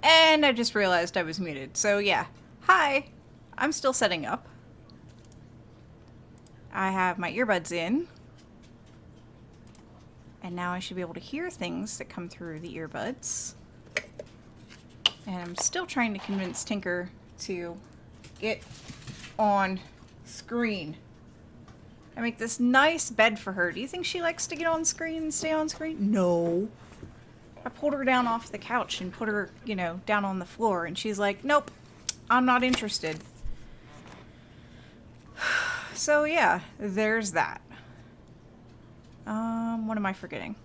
And I just realized I was muted. So yeah. Hi. I'm still setting up. I have my earbuds in. And now I should be able to hear things that come through the earbuds. And I'm still trying to convince Tinker to get on screen. I make this nice bed for her. Do you think she likes to get on screen and stay on screen? No. I pulled her down off the couch and put her, you know, down on the floor, and she's like, nope, I'm not interested. So yeah, there's that. What am I forgetting?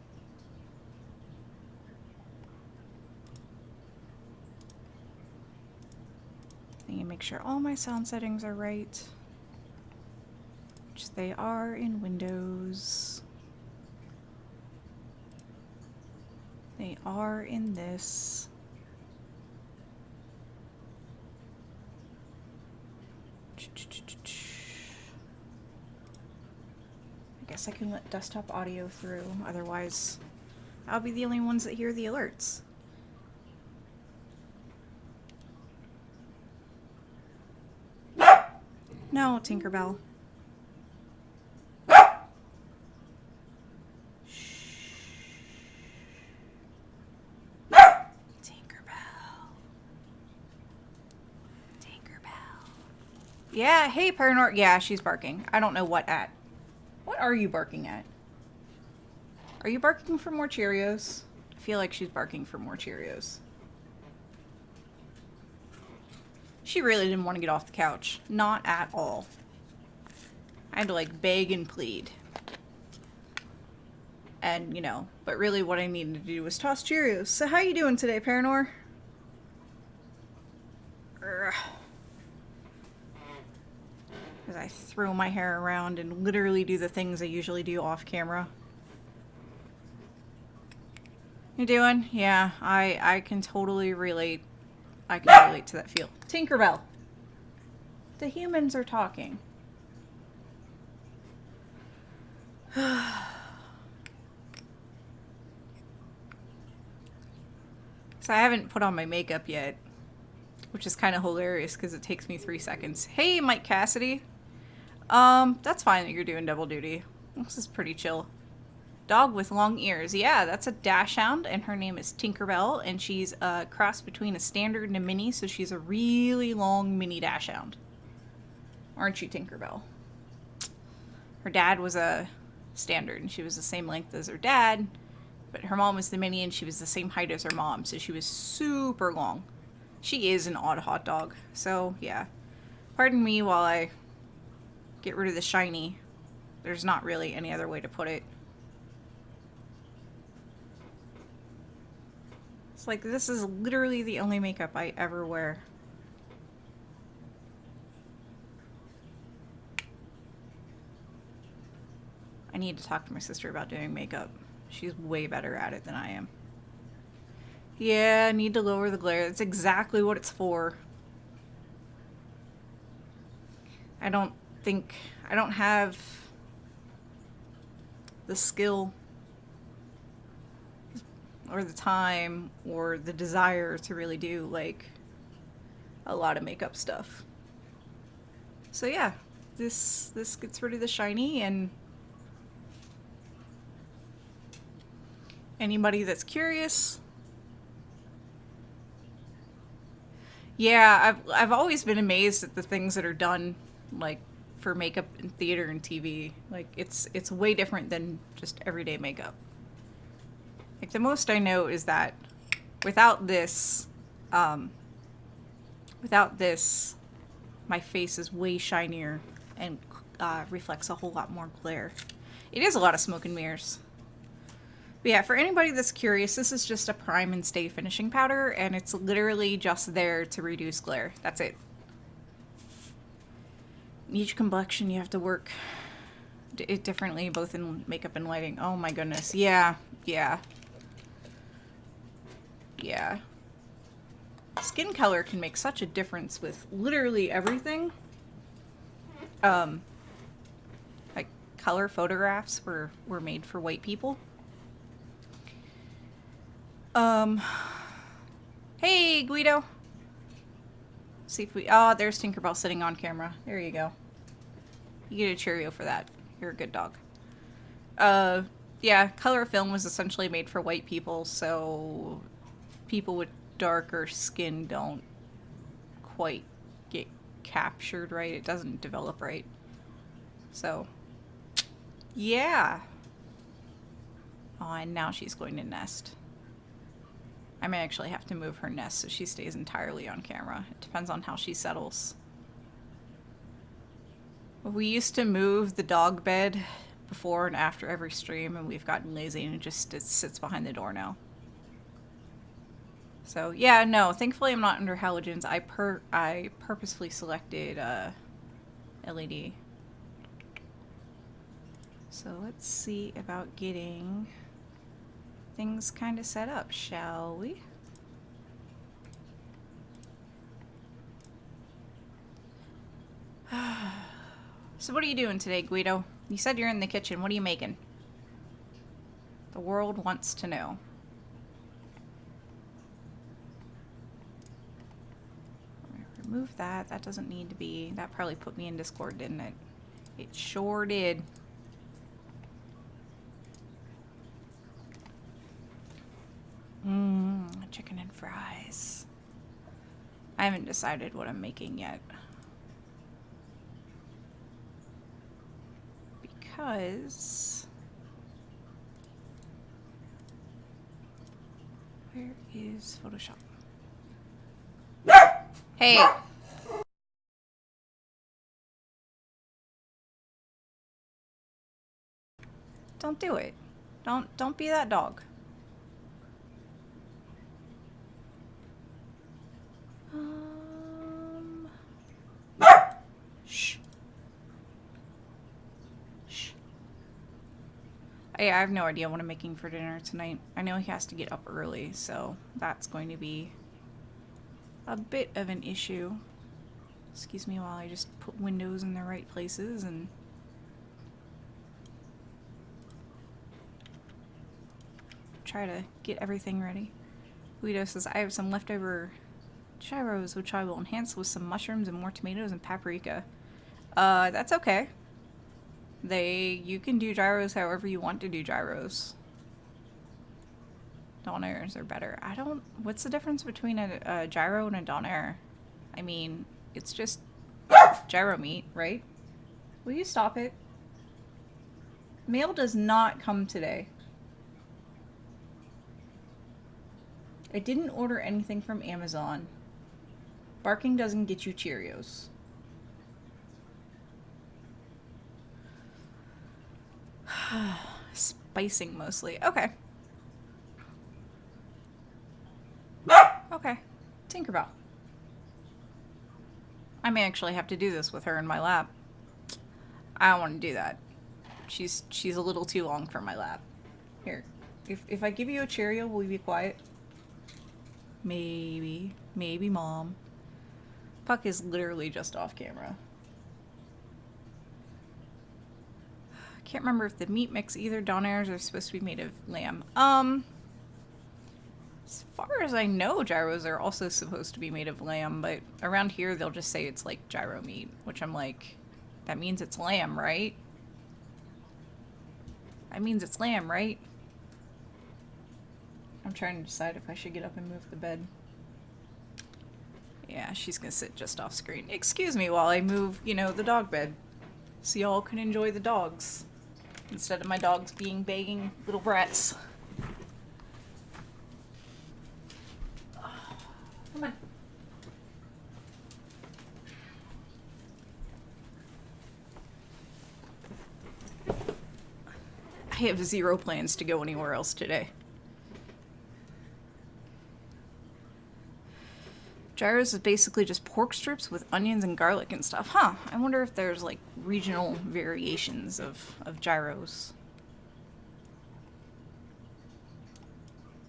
I need to make sure all my sound settings are right. Which they are in Windows. They are in this. I guess I can let desktop audio through, otherwise I'll be the only ones that hear the alerts. No, Tinkerbell. Yeah, hey Paranor. Yeah, she's barking. I don't know what at. What are you barking at? Are you barking for more Cheerios? I feel like she's barking for more Cheerios. She really didn't want to get off the couch. Not at all. I had to like beg and plead. And, you know, but really what I needed to do was toss Cheerios. So how you doing today, Paranor? As I throw my hair around and literally do the things I usually do off camera. You doing? Yeah, I can totally relate. I can relate to that feel. Tinkerbell. The humans are talking. So I haven't put on my makeup yet, which is kind of hilarious because it takes me 3 seconds. Hey, Mike Cassidy. That's fine that you're doing double duty. This is pretty chill. Dog with long ears. Yeah, that's a dachshund, and her name is Tinkerbell, and she's a cross between a standard and a mini, so she's a really long mini dachshund. Aren't you, Tinkerbell? Her dad was a standard, and she was the same length as her dad, but her mom was the mini, and she was the same height as her mom, so she was super long. She is an odd hot dog, so yeah. Pardon me while I get rid of the shiny. There's not really any other way to put it. It's like, this is literally the only makeup I ever wear. I need to talk to my sister about doing makeup. She's way better at it than I am. Yeah, I need to lower the glare. That's exactly what it's for. I don't have the skill or the time or the desire to really do like a lot of makeup stuff. So yeah, this gets rid of the shiny, and anybody that's curious, yeah, I've always been amazed at the things that are done like for makeup in theater and TV. Like it's way different than just everyday makeup. Like the most I know is that without this, my face is way shinier and reflects a whole lot more glare. It is a lot of smoke and mirrors. But yeah, for anybody that's curious, this is just a prime and stay finishing powder, and it's literally just there to reduce glare. That's it. Each complexion you have to work it differently, both in makeup and lighting. Oh my goodness. Yeah. Skin color can make such a difference with literally everything. Like color photographs were made for white people. Hey, Guido. See if we... Oh, there's Tinkerbell sitting on camera. There you go. You get a Cheerio for that. You're a good dog. Yeah, color film was essentially made for white people, so people with darker skin don't quite get captured right. It doesn't develop right. So, yeah. Oh, and now she's going to nest. I may actually have to move her nest so she stays entirely on camera. It depends on how she settles. We used to move the dog bed before and after every stream, and we've gotten lazy and it sits behind the door now. So yeah, no, thankfully I'm not under halogens. I purposefully selected LED. So let's see about getting things kind of set up, shall we? So what are you doing today, Guido? You said you're in the kitchen. What are you making? The world wants to know. Remove that. That doesn't need to be. That probably put me in Discord, didn't it? It sure did. Chicken and fries. I haven't decided what I'm making yet. Because... where is Photoshop? Hey! Don't do it. Don't be that dog. Shh. Shh. I have no idea what I'm making for dinner tonight. I know he has to get up early, so that's going to be a bit of an issue. Excuse me while I just put windows in the right places and try to get everything ready. Guido says, I have some leftover gyros, which I will enhance with some mushrooms and more tomatoes and paprika. That's okay. You can do gyros however you want to do gyros. Donairs are better. What's the difference between a gyro and a donair? I mean, it's just gyro meat, right? Will you stop it? Mail does not come today. I didn't order anything from Amazon. Barking doesn't get you Cheerios. Spicing mostly. Okay. Okay. Tinkerbell. I may actually have to do this with her in my lap. I don't want to do that. She's a little too long for my lap. Here. If I give you a Cheerio, will you be quiet? Maybe. Maybe, Mom. Puck is literally just off camera. Can't remember if the meat mix either donairs are supposed to be made of lamb. As far as I know, gyros are also supposed to be made of lamb, but around here they'll just say it's like gyro meat, which I'm like, that means it's lamb, right? That means it's lamb, right? I'm trying to decide if I should get up and move the bed. Yeah, she's gonna sit just off screen. Excuse me while I move, you know, the dog bed. So y'all can enjoy the dogs. Instead of my dogs being begging little brats. Come on. I have zero plans to go anywhere else today. Gyros is basically just pork strips with onions and garlic and stuff. Huh, I wonder if there's like regional variations of gyros.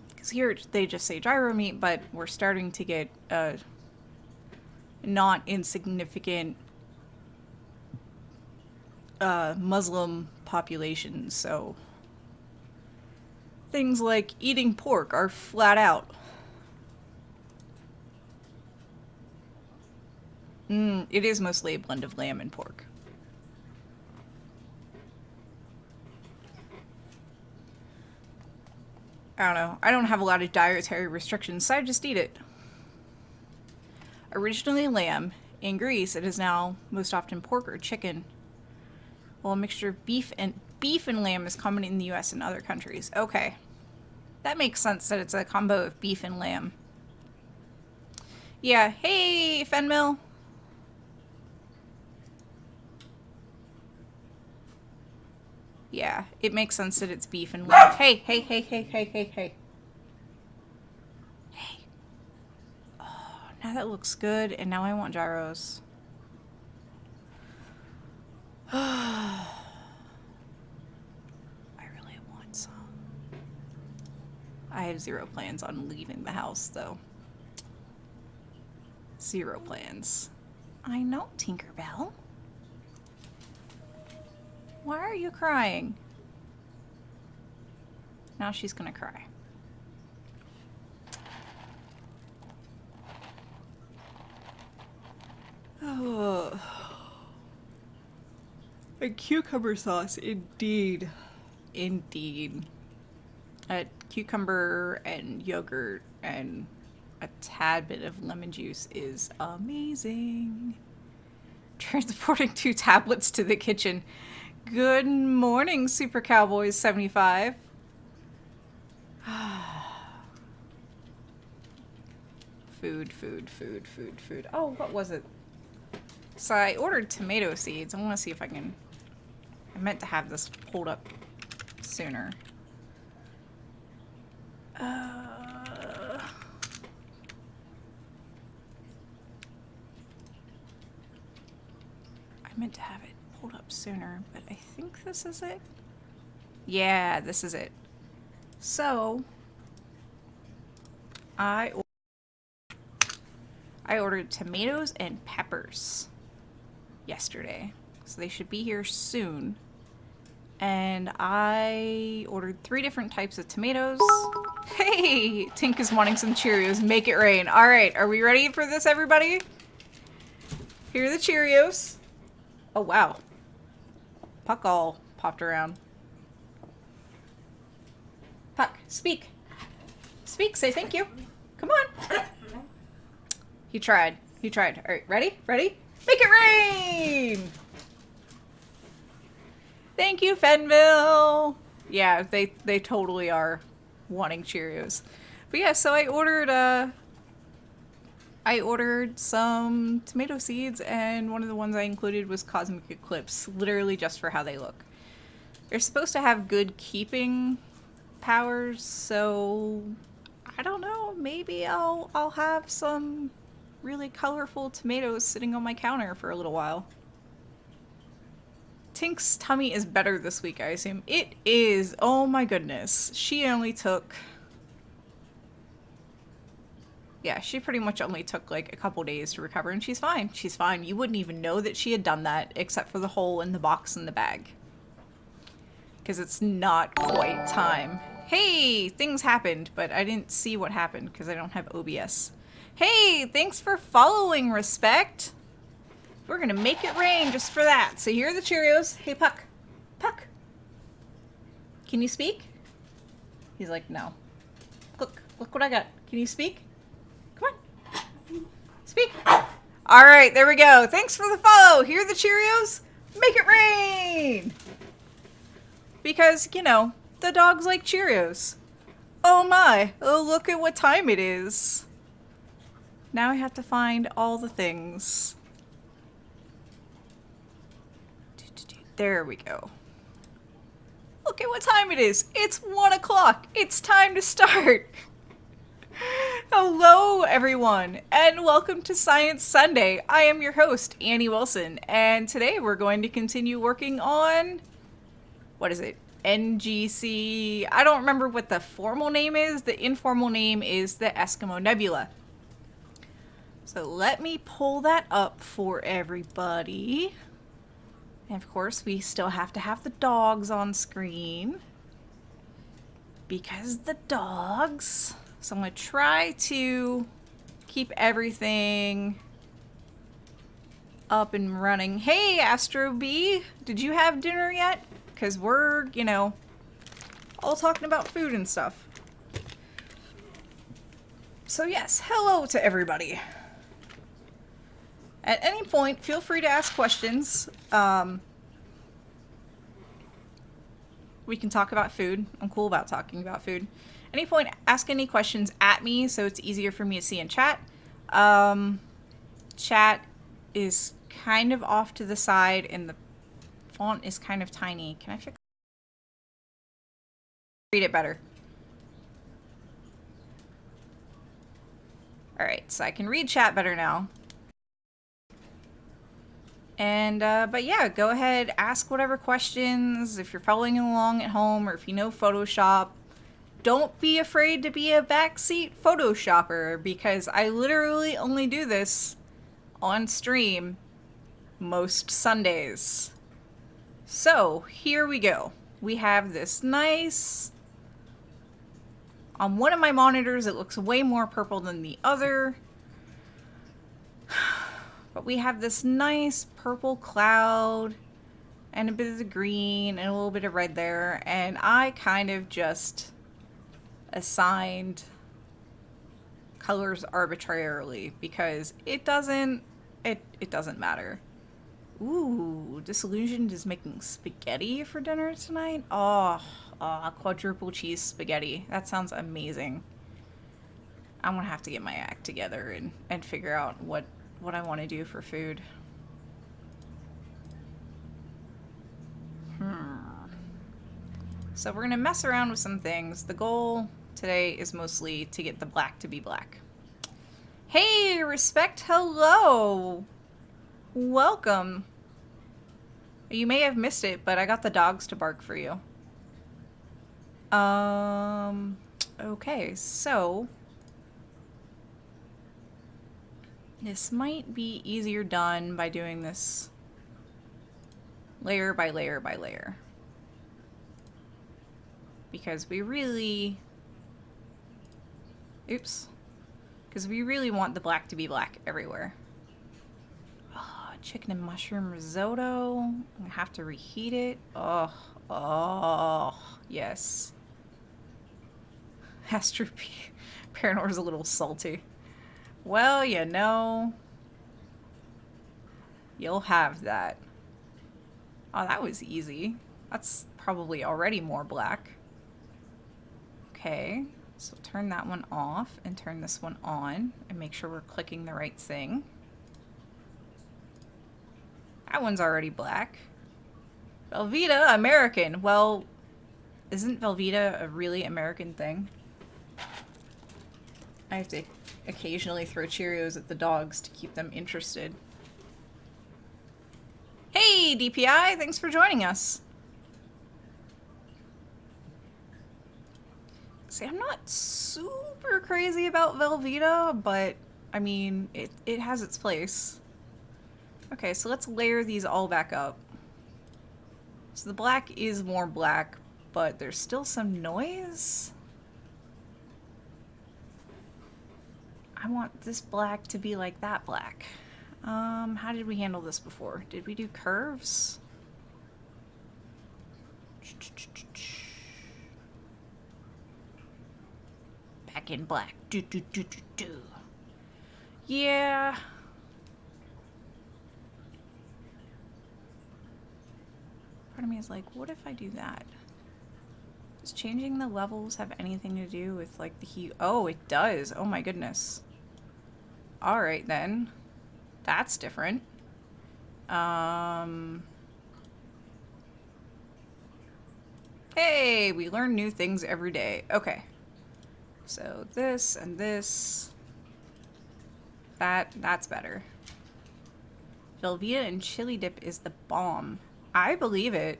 Because here they just say gyro meat, but we're starting to get not insignificant Muslim populations, so things like eating pork are flat out. It is mostly a blend of lamb and pork. I don't know. I don't have a lot of dietary restrictions, so I just eat it. Originally lamb, in Greece it is now most often pork or chicken. Well, a mixture of beef and lamb is common in the US and other countries. Okay. That makes sense that it's a combo of beef and lamb. Yeah, hey, Fenmill. Yeah, it makes sense that it's beef and lamb. Hey, hey, hey, hey, hey, hey, hey. Hey. Oh, now that looks good, and now I want gyros. I really want some. I have zero plans on leaving the house, though. Zero plans. I know, Tinkerbell. Why are you crying? Now she's gonna cry. Oh. A cucumber sauce, indeed. Indeed. A cucumber and yogurt and a tad bit of lemon juice is amazing. Transporting 2 tablets to the kitchen. Good morning, Super Cowboys 75. Food, food, food, food, food. Oh, what was it? So I ordered tomato seeds. I want to see if I can... I meant to have this pulled up sooner. I meant to have it pulled up sooner, but I think this is it. Yeah, this is it. So, I ordered tomatoes and peppers yesterday. So they should be here soon. And I ordered 3 different types of tomatoes. Hey! Tink is wanting some Cheerios. Make it rain. Alright, are we ready for this, everybody? Here are the Cheerios. Oh, wow. Puck all popped around. Puck, speak. Speak, say thank you. Come on. He tried. He tried. Alright, ready? Ready? Make it rain! Thank you, Fenville! Yeah, they totally are wanting Cheerios. But yeah, so I ordered some tomato seeds, and one of the ones I included was Cosmic Eclipse, literally just for how they look. They're supposed to have good keeping powers, so I don't know, maybe I'll have some really colorful tomatoes sitting on my counter for a little while. Tink's tummy is better this week, I assume. It is. Oh my goodness. She only took... Yeah, she pretty much only took like a couple days to recover, and she's fine. She's fine. You wouldn't even know that she had done that, except for the hole in the box in the bag. Because it's not quite time. Hey! Things happened, but I didn't see what happened because I don't have OBS. Hey! Thanks for following, Respect! We're gonna make it rain just for that. So here are the Cheerios. Hey, Puck. Puck. Can you speak? He's like, no. Look what I got. Can you speak? Come on. Speak. All right, there we go. Thanks for the follow. Here are the Cheerios. Make it rain. Because, you know, the dogs like Cheerios. Oh my. Oh, look at what time it is. Now I have to find all the things. There we go. Look at what time it is. It's 1 o'clock. It's time to start. Hello, everyone, and welcome to Science Sunday. I am your host, Annie Wilson, and today we're going to continue working on... What is it? NGC... I don't remember what the formal name is. The informal name is the Eskimo Nebula. So let me pull that up for everybody. And of course, we still have to have the dogs on screen. Because the dogs... So I'm going to try to keep everything up and running. Hey, Astro B, did you have dinner yet? Because we're, you know, all talking about food and stuff. So yes, hello to everybody. At any point, feel free to ask questions. We can talk about food. I'm cool about talking about food. Any point, ask any questions at me so it's easier for me to see in chat. Chat is kind of off to the side and the font is kind of tiny. Can I fix read it better? Alright, so I can read chat better now. And, but yeah, go ahead, ask whatever questions, if you're following along at home or if you know Photoshop. Don't be afraid to be a backseat Photoshopper, because I literally only do this on stream most Sundays. So, here we go. We have this nice... On one of my monitors, it looks way more purple than the other. But we have this nice purple cloud and a bit of the green and a little bit of red there. And I kind of just assigned colors arbitrarily because it doesn't matter. Ooh, Disillusioned is making spaghetti for dinner tonight. Oh, quadruple cheese spaghetti. That sounds amazing. I'm gonna have to get my act together and figure out what I want to do for food. So we're gonna mess around with some things. The goal today is mostly to get the black to be black. Hey, Respect, hello! Welcome. You may have missed it, but I got the dogs to bark for you. Okay, so... This might be easier done by doing this layer by layer by layer. Because we really... Oops. Because we really want the black to be black everywhere. Oh, chicken and mushroom risotto. I have to reheat it. Oh, yes. Astro Paranor's a little salty. Well, you know, you'll have that. Oh, that was easy. That's probably already more black. Okay, so turn that one off and turn this one on and make sure we're clicking the right thing. That one's already black. Velveeta, American. Well, isn't Velveeta a really American thing? I have to occasionally throw Cheerios at the dogs to keep them interested. Hey, DPI, thanks for joining us. See, I'm not super crazy about Velveeta, but I mean, it has its place. Okay, so let's layer these all back up. So the black is more black, but there's still some noise. I want this black to be like that black. How did we handle this before? Did we do curves? Back in black. Do. Yeah. Part of me is like, what if I do that? Does changing the levels have anything to do with like the hue? Oh, it does. Oh my goodness. All right then. That's different. Hey, we learn new things every day. Okay. So this and this. That's better. Velveeta and chili dip is the bomb. I believe it.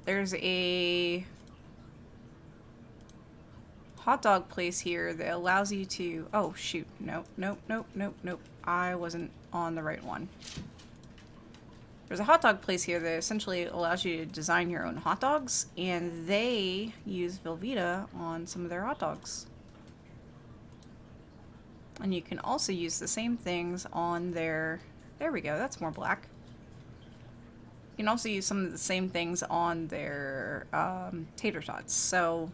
There's a hot dog place here that allows you to... Oh, shoot. Nope. I wasn't on the right one. There's a hot dog place here that essentially allows you to design your own hot dogs, and they use Velveeta on some of their hot dogs. And you can also use the same things on their... There we go, that's more black. You can also use some of the same things on their tater tots. So,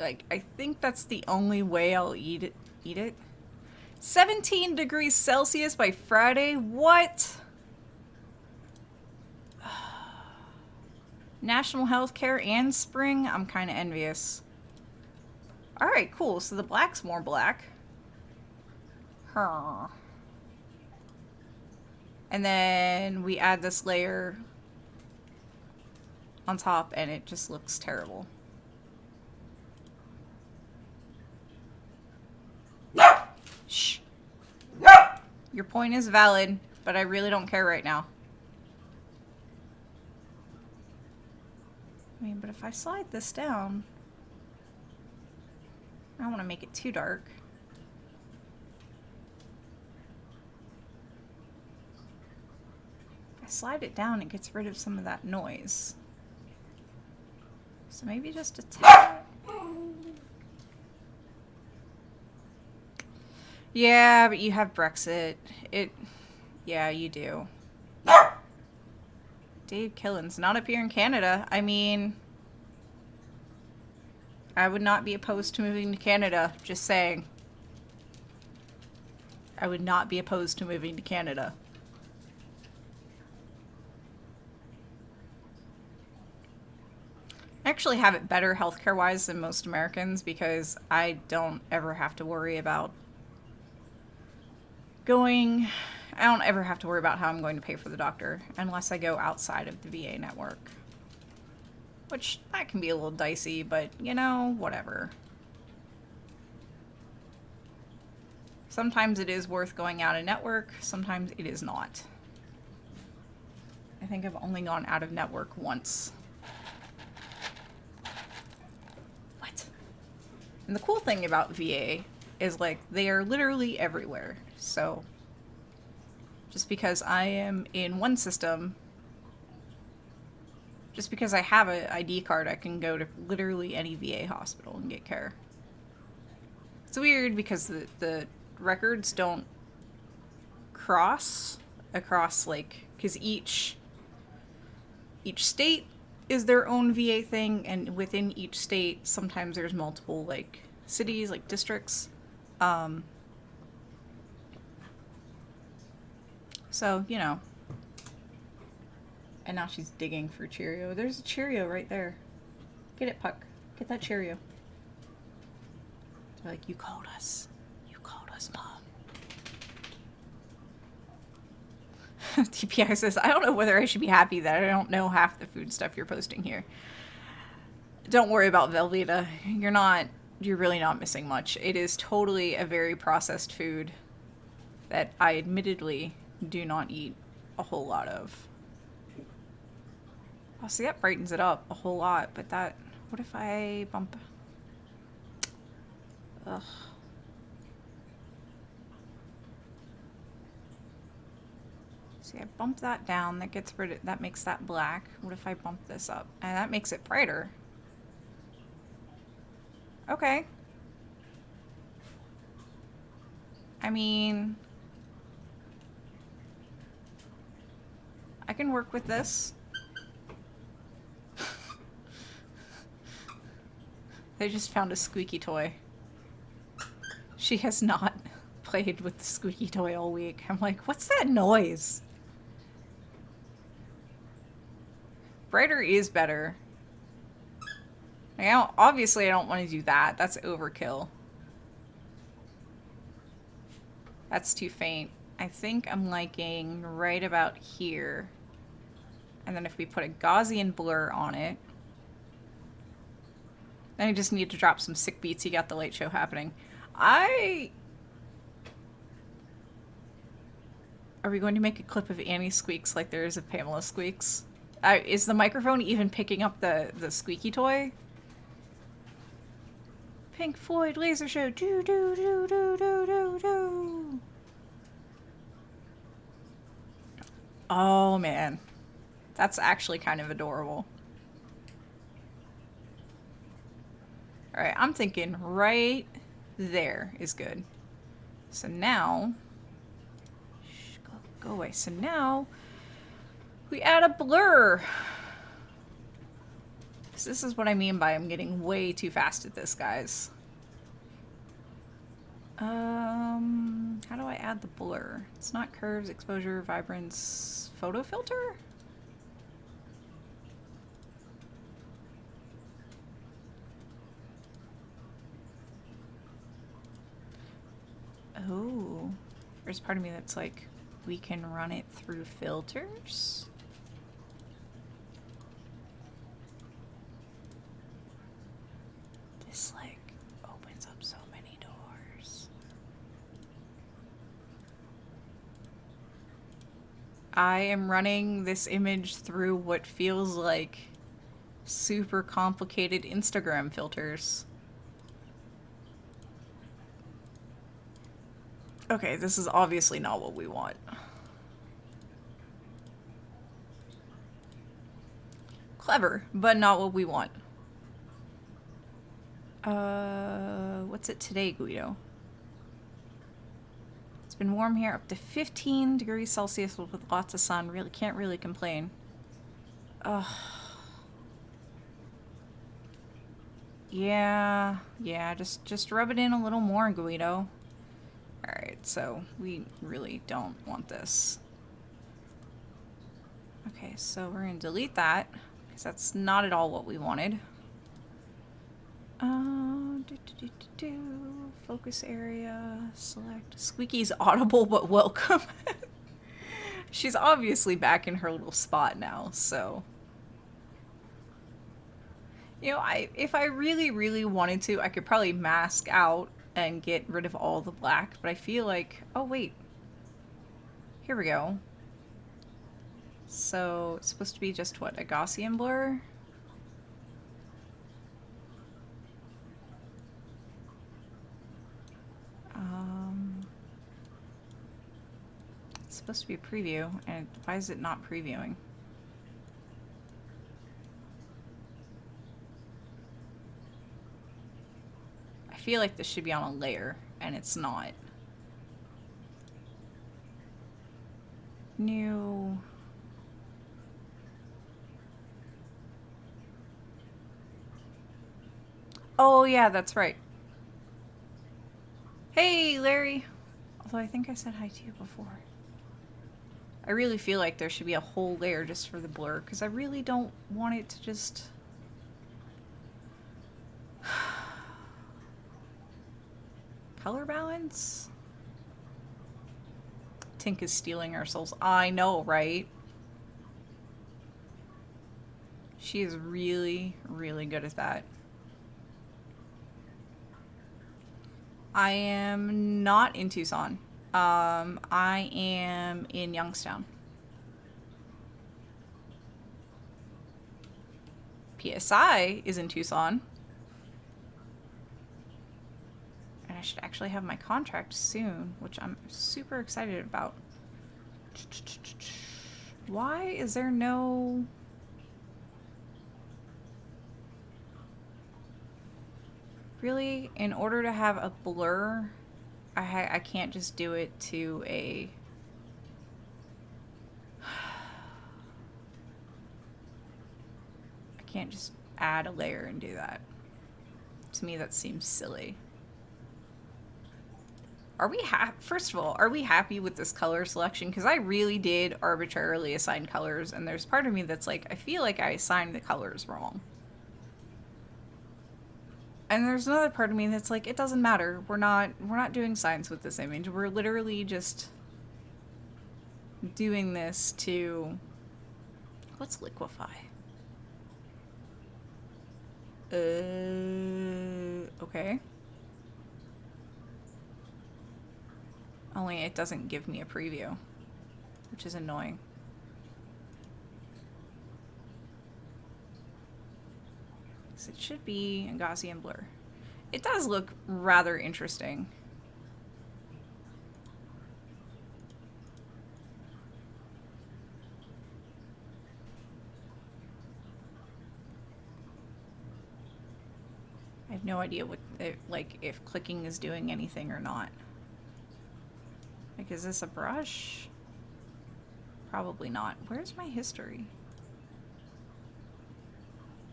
like, I think that's the only way I'll eat it. 17 degrees Celsius by Friday? What? National healthcare and spring? I'm kind of envious. Alright, cool. So the black's more black. Huh. And then we add this layer on top and it just looks terrible. Shh. Your point is valid, but I really don't care right now. I mean, but if I slide this down, I don't want to make it too dark. If I slide it down, it gets rid of some of that noise. So maybe just a tad. Yeah, but you have Brexit. Yeah, you do. Dave Killen's not up here in Canada. I mean, I would not be opposed to moving to Canada. Just saying. I would not be opposed to moving to Canada. I actually have it better healthcare-wise than most Americans because I don't ever have to worry about I don't ever have to worry about how I'm going to pay for the doctor unless I go outside of the VA network. Which, that can be a little dicey, but, you know, whatever. Sometimes it is worth going out of network, sometimes it is not. I think I've only gone out of network once. What? And the cool thing about VA is, like, they are literally everywhere. So, just because I am in one system, just because I have an ID card, I can go to literally any VA hospital and get care. It's weird because the records don't cross across, like, because each state is their own VA thing, and within each state, sometimes there's multiple, like, cities, like districts. So, you know. And now she's digging for Cheerio. There's a Cheerio right there. Get it, Puck. Get that Cheerio. They're like, you called us. You called us, Mom. TPI says, I don't know whether I should be happy that I don't know half the food stuff you're posting here. Don't worry about Velveeta. You're really not missing much. It is totally a very processed food that I admittedly do not eat a whole lot of. Oh, see, that brightens it up a whole lot, but that... What if I bump... Ugh. See, I bump that down, that gets rid of... That makes that black. What if I bump this up? And that makes it brighter. Okay. I mean... I can work with this. They just found a squeaky toy. She has not played with the squeaky toy all week. I'm like, what's that noise? Brighter is better. Obviously I don't want to do that. That's overkill. That's too faint. I think I'm liking right about here. And then if we put a Gaussian blur on it, then I just need to drop some sick beats. You got the late show happening. Are we going to make a clip of Annie squeaks like there is of Pamela squeaks? Is the microphone even picking up the squeaky toy? Pink Floyd laser show. Do do do do do do do. Oh man. That's actually kind of adorable. Alright, I'm thinking right there is good. So now, go away. So now we add a blur. So this is what I mean by I'm getting way too fast at this, guys. How do I add the blur? It's not curves, exposure, vibrance, photo filter? Oh, there's part of me that's like, we can run it through filters? This like opens up so many doors. I am running this image through what feels like super complicated Instagram filters. Okay, this is obviously not what we want. Clever, but not what we want. What's it today, Guido? It's been warm here, up to 15 degrees Celsius with lots of sun. Really can't really complain. Ugh. Yeah, just rub it in a little more, Guido. Alright, so we really don't want this. Okay, so we're gonna delete that, because that's not at all what we wanted. Focus area, select. Squeaky's audible but welcome. She's obviously back in her little spot now, so. You know, if I really, really wanted to, I could probably mask out and get rid of all the black, but I feel like, oh wait. Here we go. So, it's supposed to be just what, a Gaussian blur? It's supposed to be a preview, and why is it not previewing? I feel like this should be on a layer, and it's not. New. Oh yeah, that's right. Hey, Larry. Although I think I said hi to you before. I really feel like there should be a whole layer just for the blur, because I really don't want it to just... Color balance? Tink is stealing our souls. I know, right? She is really, really good at that. I am not in Tucson. I am in Youngstown. PSI is in Tucson. And I should actually have my contract soon, which I'm super excited about. Why is there no... Really? In order to have a blur, I can't just do it to a... I can't just add a layer and do that. To me, that seems silly. Are we first of all, are we happy with this color selection? Because I really did arbitrarily assign colors, and there's part of me that's like, I feel like I assigned the colors wrong. And there's another part of me that's like, it doesn't matter. We're not doing science with this image. We're literally just doing this to... Let's liquefy. Okay. Only it doesn't give me a preview, which is annoying. So it should be a Gaussian blur. It does look rather interesting. I have no idea what, like, if clicking is doing anything or not. Like, is this a brush? Probably not. Where's my history?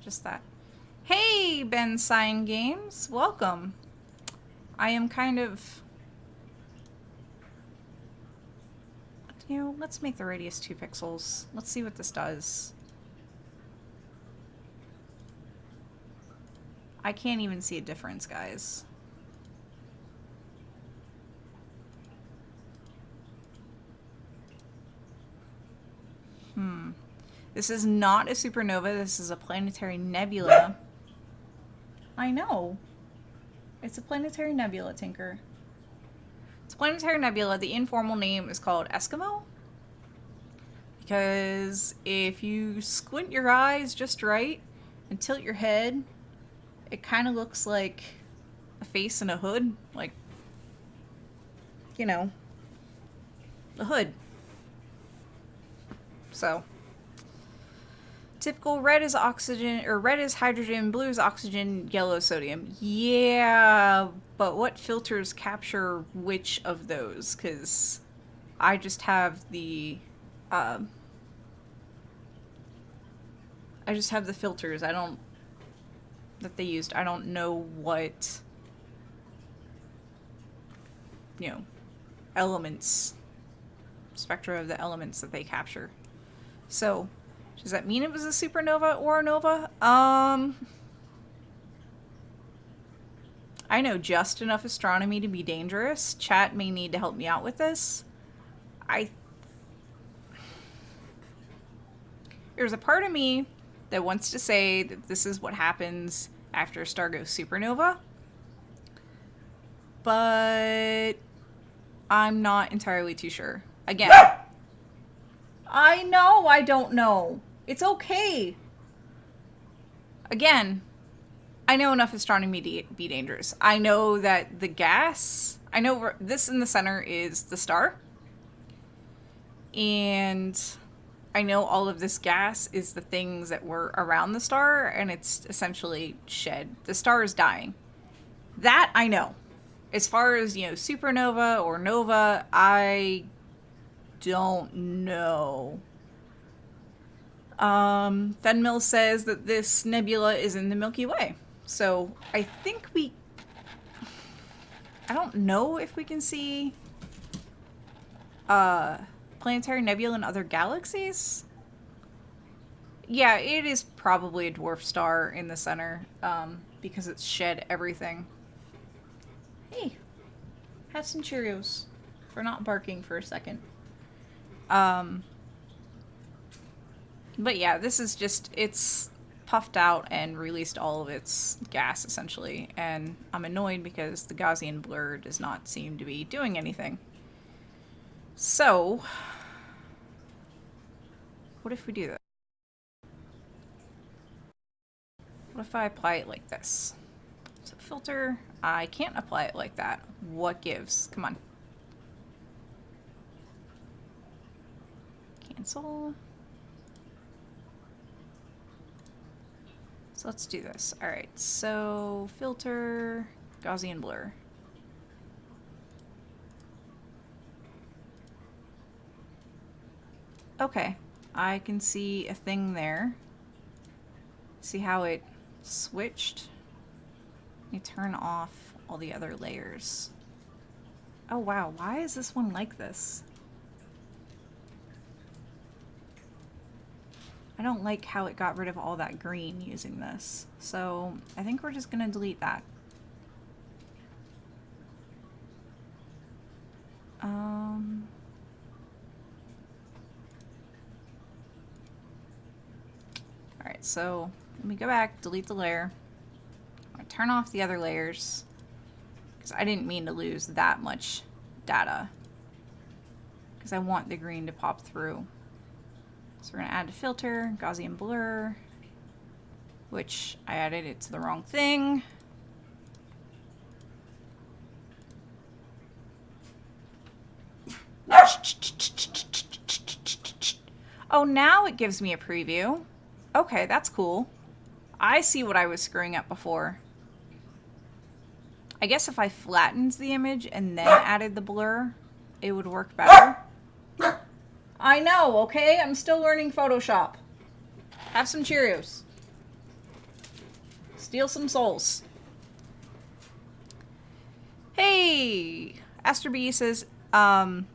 Just that. Hey, Ben Sign Games. Welcome. I am kind of... You know, let's make the radius 2 pixels. Let's see what this does. I can't even see a difference, guys. This is not a supernova. This is a planetary nebula. I know. It's a planetary nebula, Tinker. It's a planetary nebula. The informal name is called Eskimo. Because if you squint your eyes just right and tilt your head, it kind of looks like a face and a hood. Like, you know, a hood. So, typical red is oxygen, or red is hydrogen, blue is oxygen, yellow is sodium. Yeah, but what filters capture which of those? Because I just have the, I just have the filters. I don't, that they used. I don't know what, you know, elements, spectra of the elements that they capture. So, does that mean it was a supernova or a nova? I know just enough astronomy to be dangerous. Chat may need to help me out with this. There's a part of me that wants to say that this is what happens after a star goes supernova. But I'm not entirely too sure. Again, I know I don't know. It's okay. Again, I know enough astronomy to be dangerous. I know that the gas... I know this in the center is the star. And I know all of this gas is the things that were around the star, and it's essentially shed. The star is dying. That I know. As far as, you know, supernova or nova, I don't know. Fenmil says that this nebula is in the Milky Way. So I think I don't know if we can see planetary nebula in other galaxies. Yeah, it is probably a dwarf star in the center, because it's shed everything. Hey, have some Cheerios for not barking for a second. But yeah, this is just, it's puffed out and released all of its gas, essentially. And I'm annoyed because the Gaussian blur does not seem to be doing anything. So, what if we do that? What if I apply it like this? So filter, I can't apply it like that. What gives? Come on. Cancel. So let's do this. All right, so filter, Gaussian blur. Okay, I can see a thing there. See how it switched? Let me turn off all the other layers. Oh wow, why is this one like this? I don't like how it got rid of all that green using this. So I think we're just gonna delete that. Alright, so let me go back, delete the layer. I'm gonna turn off the other layers because I didn't mean to lose that much data because I want the green to pop through. So we're going to add a filter, Gaussian blur, which I added it to the wrong thing. Oh, now it gives me a preview. Okay, that's cool. I see what I was screwing up before. I guess if I flattened the image and then added the blur, it would work better. I know, okay? I'm still learning Photoshop. Have some Cheerios. Steal some souls. Hey! Astro B says, hey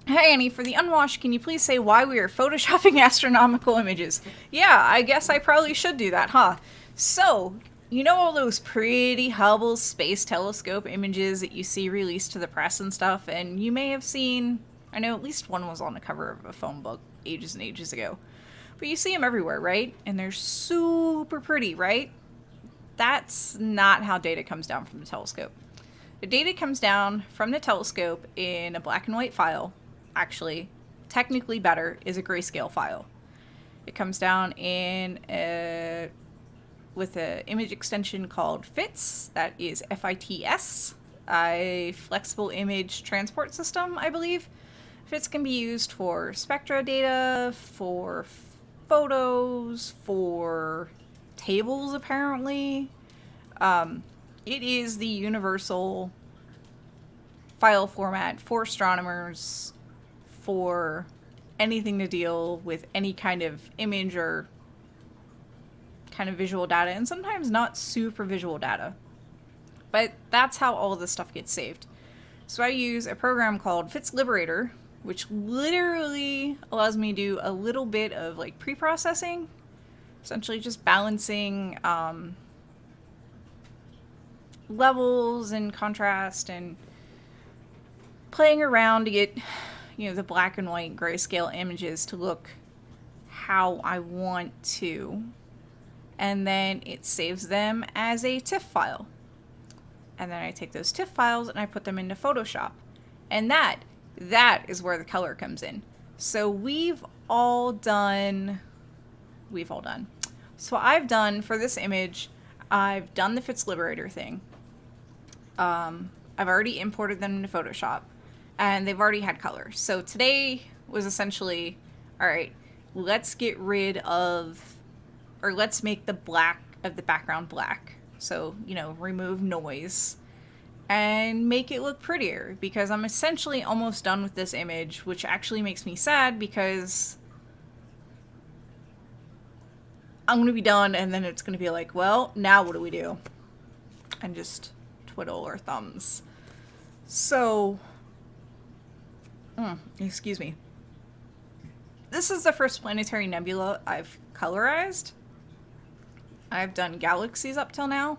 Annie, for the unwashed, can you please say why we are photoshopping astronomical images? Yeah, I guess I probably should do that, huh? So, you know all those pretty Hubble Space Telescope images that you see released to the press and stuff, and you may have seen, I know at least one was on the cover of a phone book ages and ages ago. But you see them everywhere, right? And they're super pretty, right? That's not how data comes down from the telescope. The data comes down from the telescope in a black and white file. Actually, technically better is a grayscale file. It comes down in with an image extension called FITS. That is FITS, a flexible image transport system, I believe. FITS can be used for spectra data, for photos, for tables apparently. It is the universal file format for astronomers for anything to deal with any kind of image or kind of visual data, and sometimes not super visual data. But that's how all of this stuff gets saved. So I use a program called FITS Liberator, which literally allows me to do a little bit of like pre-processing, essentially just balancing levels and contrast and playing around to get, you know, the black and white grayscale images to look how I want to. And then it saves them as a TIFF file. And then I take those TIFF files and I put them into Photoshop. And that is where the color comes in. So we've all done. So I've done, for this image, I've done the FITS Liberator thing. I've already imported them into Photoshop, and they've already had color. So today was essentially, all right, let's get rid of, or let's make the black of the background black. So, you know, remove noise and make it look prettier, because I'm essentially almost done with this image, which actually makes me sad because I'm going to be done and then it's going to be like, well, now what do we do? And just twiddle our thumbs. So, excuse me. This is the first planetary nebula I've colorized. I've done galaxies up till now,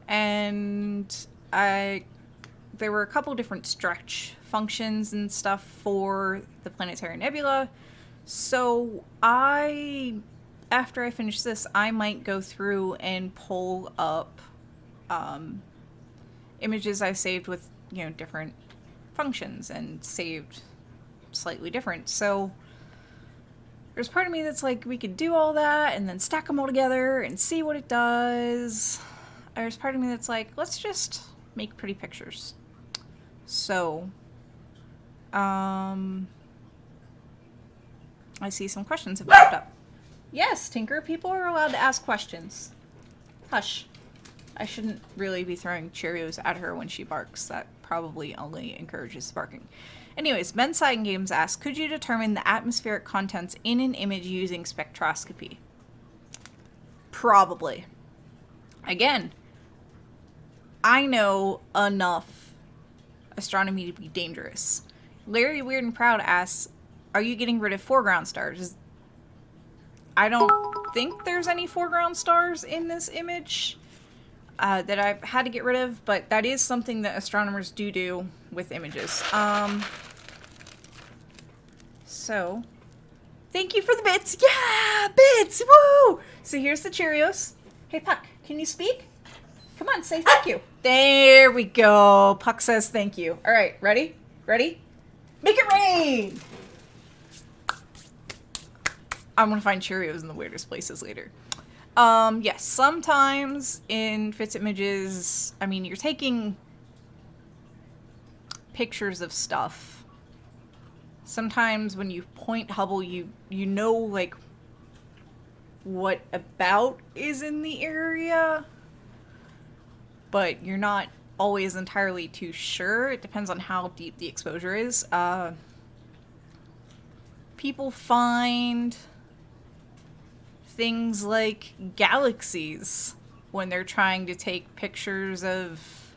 and there were a couple different stretch functions and stuff for the planetary nebula. So after I finish this, I might go through and pull up images I saved with, you know, different functions and saved slightly different. So there's part of me that's like, we could do all that and then stack them all together and see what it does. There's part of me that's like, let's just make pretty pictures. So, I see some questions have popped up. Yes, Tinker, people are allowed to ask questions. Hush. I shouldn't really be throwing Cheerios at her when she barks. That probably only encourages barking. Anyways, Ben Sigen Games asks, could you determine the atmospheric contents in an image using spectroscopy? Probably. Again, I know enough astronomy to be dangerous. Larry Weird and Proud asks, are you getting rid of foreground stars? I don't think there's any foreground stars in this image that I've had to get rid of, but that is something that astronomers do with images. So, thank you for the bits. Yeah, bits, woo! So here's the Cheerios. Hey, Puck, can you speak? Come on, say thank you. There we go. Puck says thank you. All right, ready? Ready? Make it rain! I'm gonna find Cheerios in the weirdest places later. Yes, sometimes in FITS images, I mean, you're taking pictures of stuff. Sometimes when you point Hubble, you know, like, what about is in the area, but you're not always entirely too sure. It depends on how deep the exposure is. People find things like galaxies when they're trying to take pictures of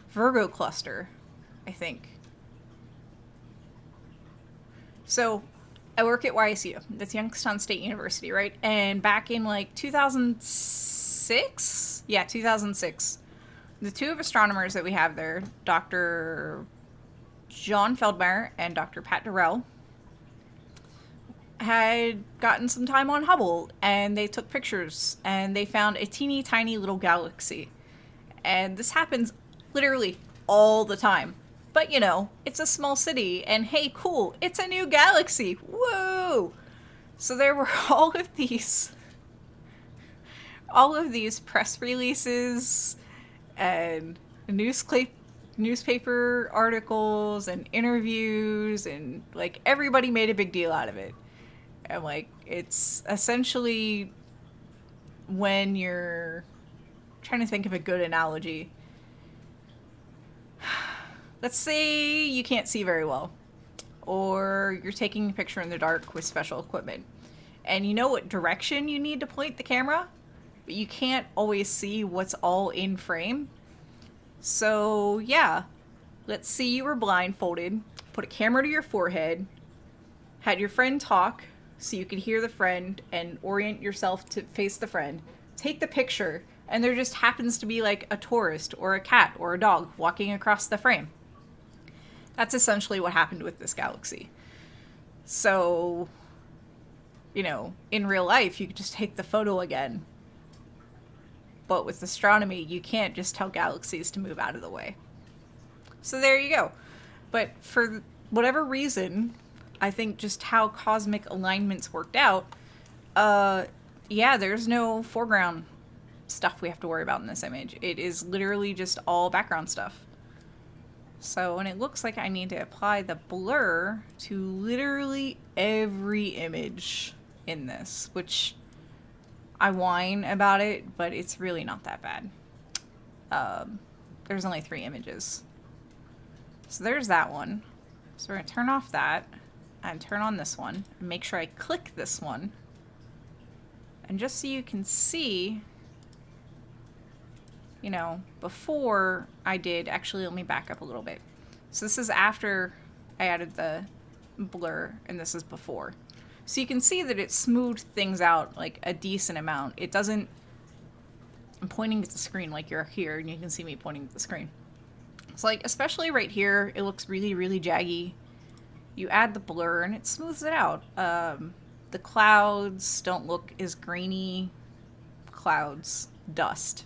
Virgo cluster, I think. So I work at YSU. That's Youngstown State University, right? And back in like 2006? Yeah, 2006. The two of astronomers that we have there, Dr. John Feldmeyer and Dr. Pat Durrell, had gotten some time on Hubble, and they took pictures, and they found a teeny tiny little galaxy. And this happens literally all the time. But, you know, it's a small city, and hey, cool, it's a new galaxy. Woo! So there were all of these press releases and newspaper articles and interviews, and, like, everybody made a big deal out of it. And, like, it's essentially when you're trying to think of a good analogy. Let's say you can't see very well, or you're taking a picture in the dark with special equipment, and you know what direction you need to point the camera, but you can't always see what's all in frame. So yeah, let's say you were blindfolded, put a camera to your forehead, had your friend talk so you could hear the friend and orient yourself to face the friend, take the picture, and there just happens to be like a tourist or a cat or a dog walking across the frame. That's essentially what happened with this galaxy. So, you know, in real life, you could just take the photo again. But with astronomy, you can't just tell galaxies to move out of the way. So there you go. But for whatever reason, I think just how cosmic alignments worked out, yeah, there's no foreground stuff we have to worry about in this image. It is literally just all background stuff. So, and it looks like I need to apply the blur to literally every image in this, which I whine about it, but it's really not that bad. There's only 3 images. So there's that one. So we're going to turn off that and turn on this one and make sure I click this one. And just so you can see, you know, before I did, actually let me back up a little bit. So this is after I added the blur, and this is before. So you can see that it smoothed things out like a decent amount. It doesn't, I'm pointing at the screen like you're here, and you can see me pointing at the screen. It's like, especially right here, it looks really, really jaggy. You add the blur and it smooths it out. The clouds don't look as grainy. Clouds, dust.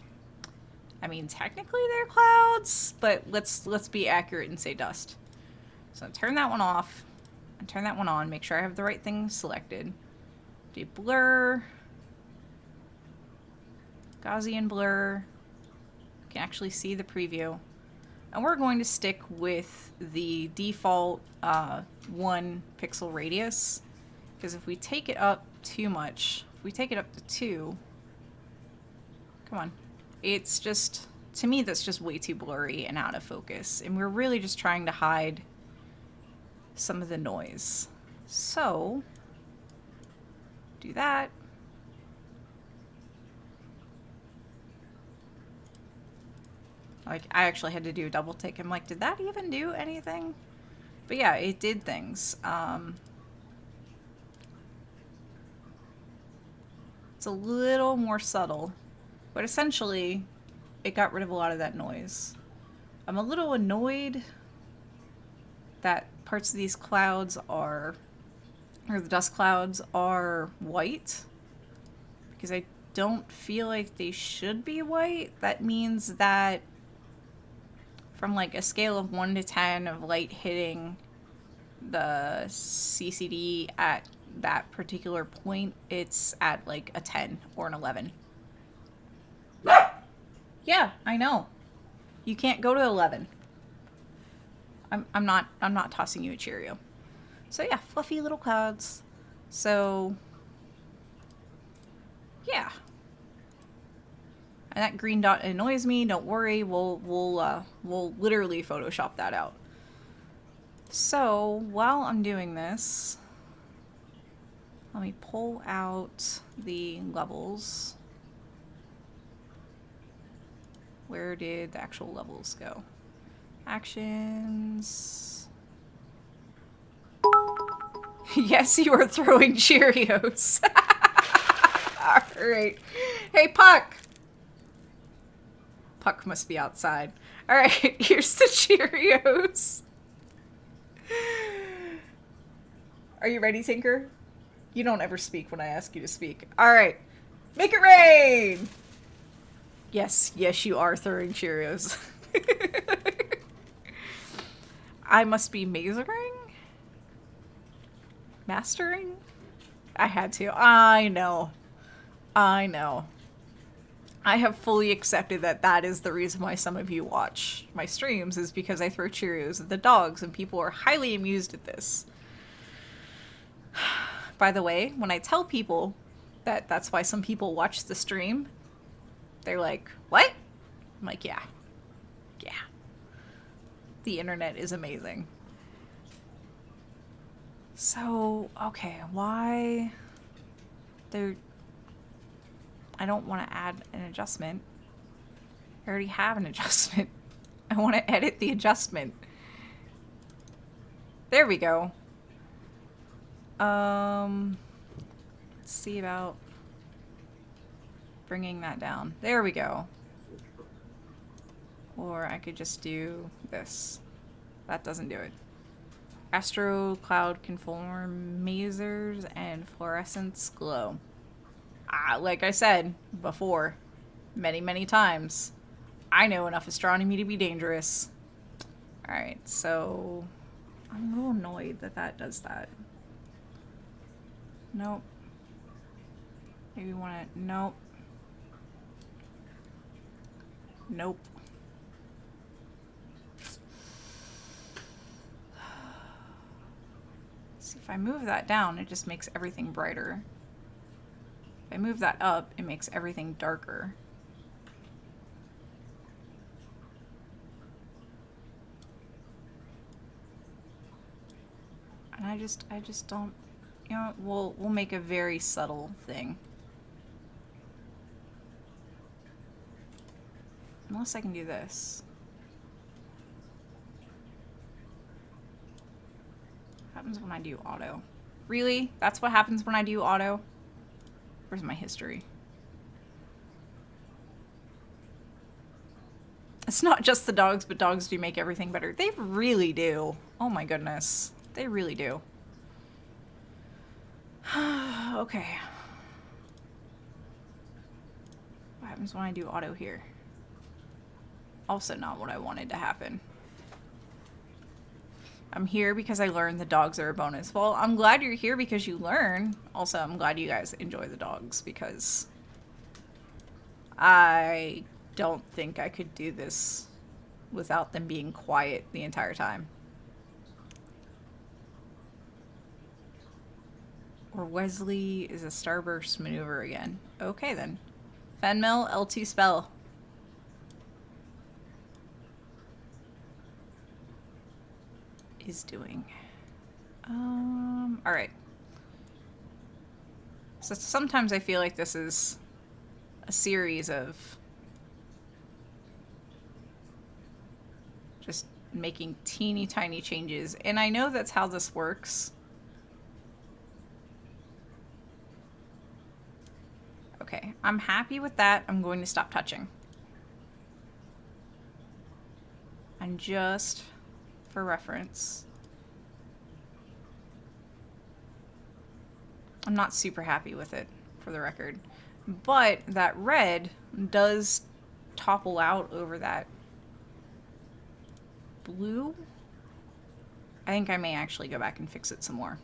I mean, technically they're clouds, but let's be accurate and say dust. So turn that one off and turn that one on. Make sure I have the right thing selected. Do blur, Gaussian blur. You can actually see the preview. And we're going to stick with the default 1 pixel radius, because if we take it up too much, if we take it up to 2, come on. It's just, to me, that's just way too blurry and out of focus. And we're really just trying to hide some of the noise. So, do that. Like, I actually had to do a double take. I'm like, did that even do anything? But yeah, it did things. It's a little more subtle. But essentially, it got rid of a lot of that noise. I'm a little annoyed that parts of these clouds are, or the dust clouds are white, because I don't feel like they should be white. That means that from like a scale of 1 to 10 of light hitting the CCD at that particular point, it's at like a 10 or an 11. Yeah, I know. You can't go to 11. I'm not tossing you a Cheerio. So yeah, fluffy little clouds. So yeah. And that green dot annoys me. Don't worry, we'll literally Photoshop that out. So while I'm doing this, let me pull out the levels. Where did the actual levels go? Actions. Yes, you are throwing Cheerios. Alright. Hey, Puck! Puck must be outside. Alright, here's the Cheerios. Are you ready, Tinker? You don't ever speak when I ask you to speak. Alright. Make it rain! Yes, yes, you are throwing Cheerios. I must be mastering? I had to. I know. I know. I have fully accepted that that is the reason why some of you watch my streams, is because I throw Cheerios at the dogs, and people are highly amused at this. By the way, when I tell people that that's why some people watch the stream, they're like, what? I'm like, yeah. Yeah. The internet is amazing. So, okay, why... I don't want to add an adjustment. I already have an adjustment. I want to edit the adjustment. There we go. Let's see about bringing that down. There we go. Or I could just do this. That doesn't do it. Astro cloud conform masers and fluorescence glow. Like I said before, many times, I know enough astronomy to be dangerous. Alright, so I'm a little annoyed that that does that. Nope. Maybe want to... Nope. Nope. See, if I move that down, it just makes everything brighter. If I move that up, it makes everything darker. And I just don't, you know, we'll make a very subtle thing. Unless I can do this. What happens when I do auto? Really? That's what happens when I do auto? Where's my history? It's not just the dogs, but dogs do make everything better. They really do. Oh my goodness. They really do. Okay. What happens when I do auto here? Also not what I wanted to happen. I'm here because I learned the dogs are a bonus. Well, I'm glad you're here because you learn. Also, I'm glad you guys enjoy the dogs because I don't think I could do this without them being quiet the entire time. Or Wesley is a starburst maneuver again. Okay then. Fenmill, L2 spell. Is doing. Alright. So sometimes I feel like this is a series of just making teeny tiny changes. And I know that's how this works. Okay, I'm happy with that. I'm going to stop touching. And just for reference, I'm not super happy with it, for the record. But that red does topple out over that blue. I think I may actually go back and fix it some more.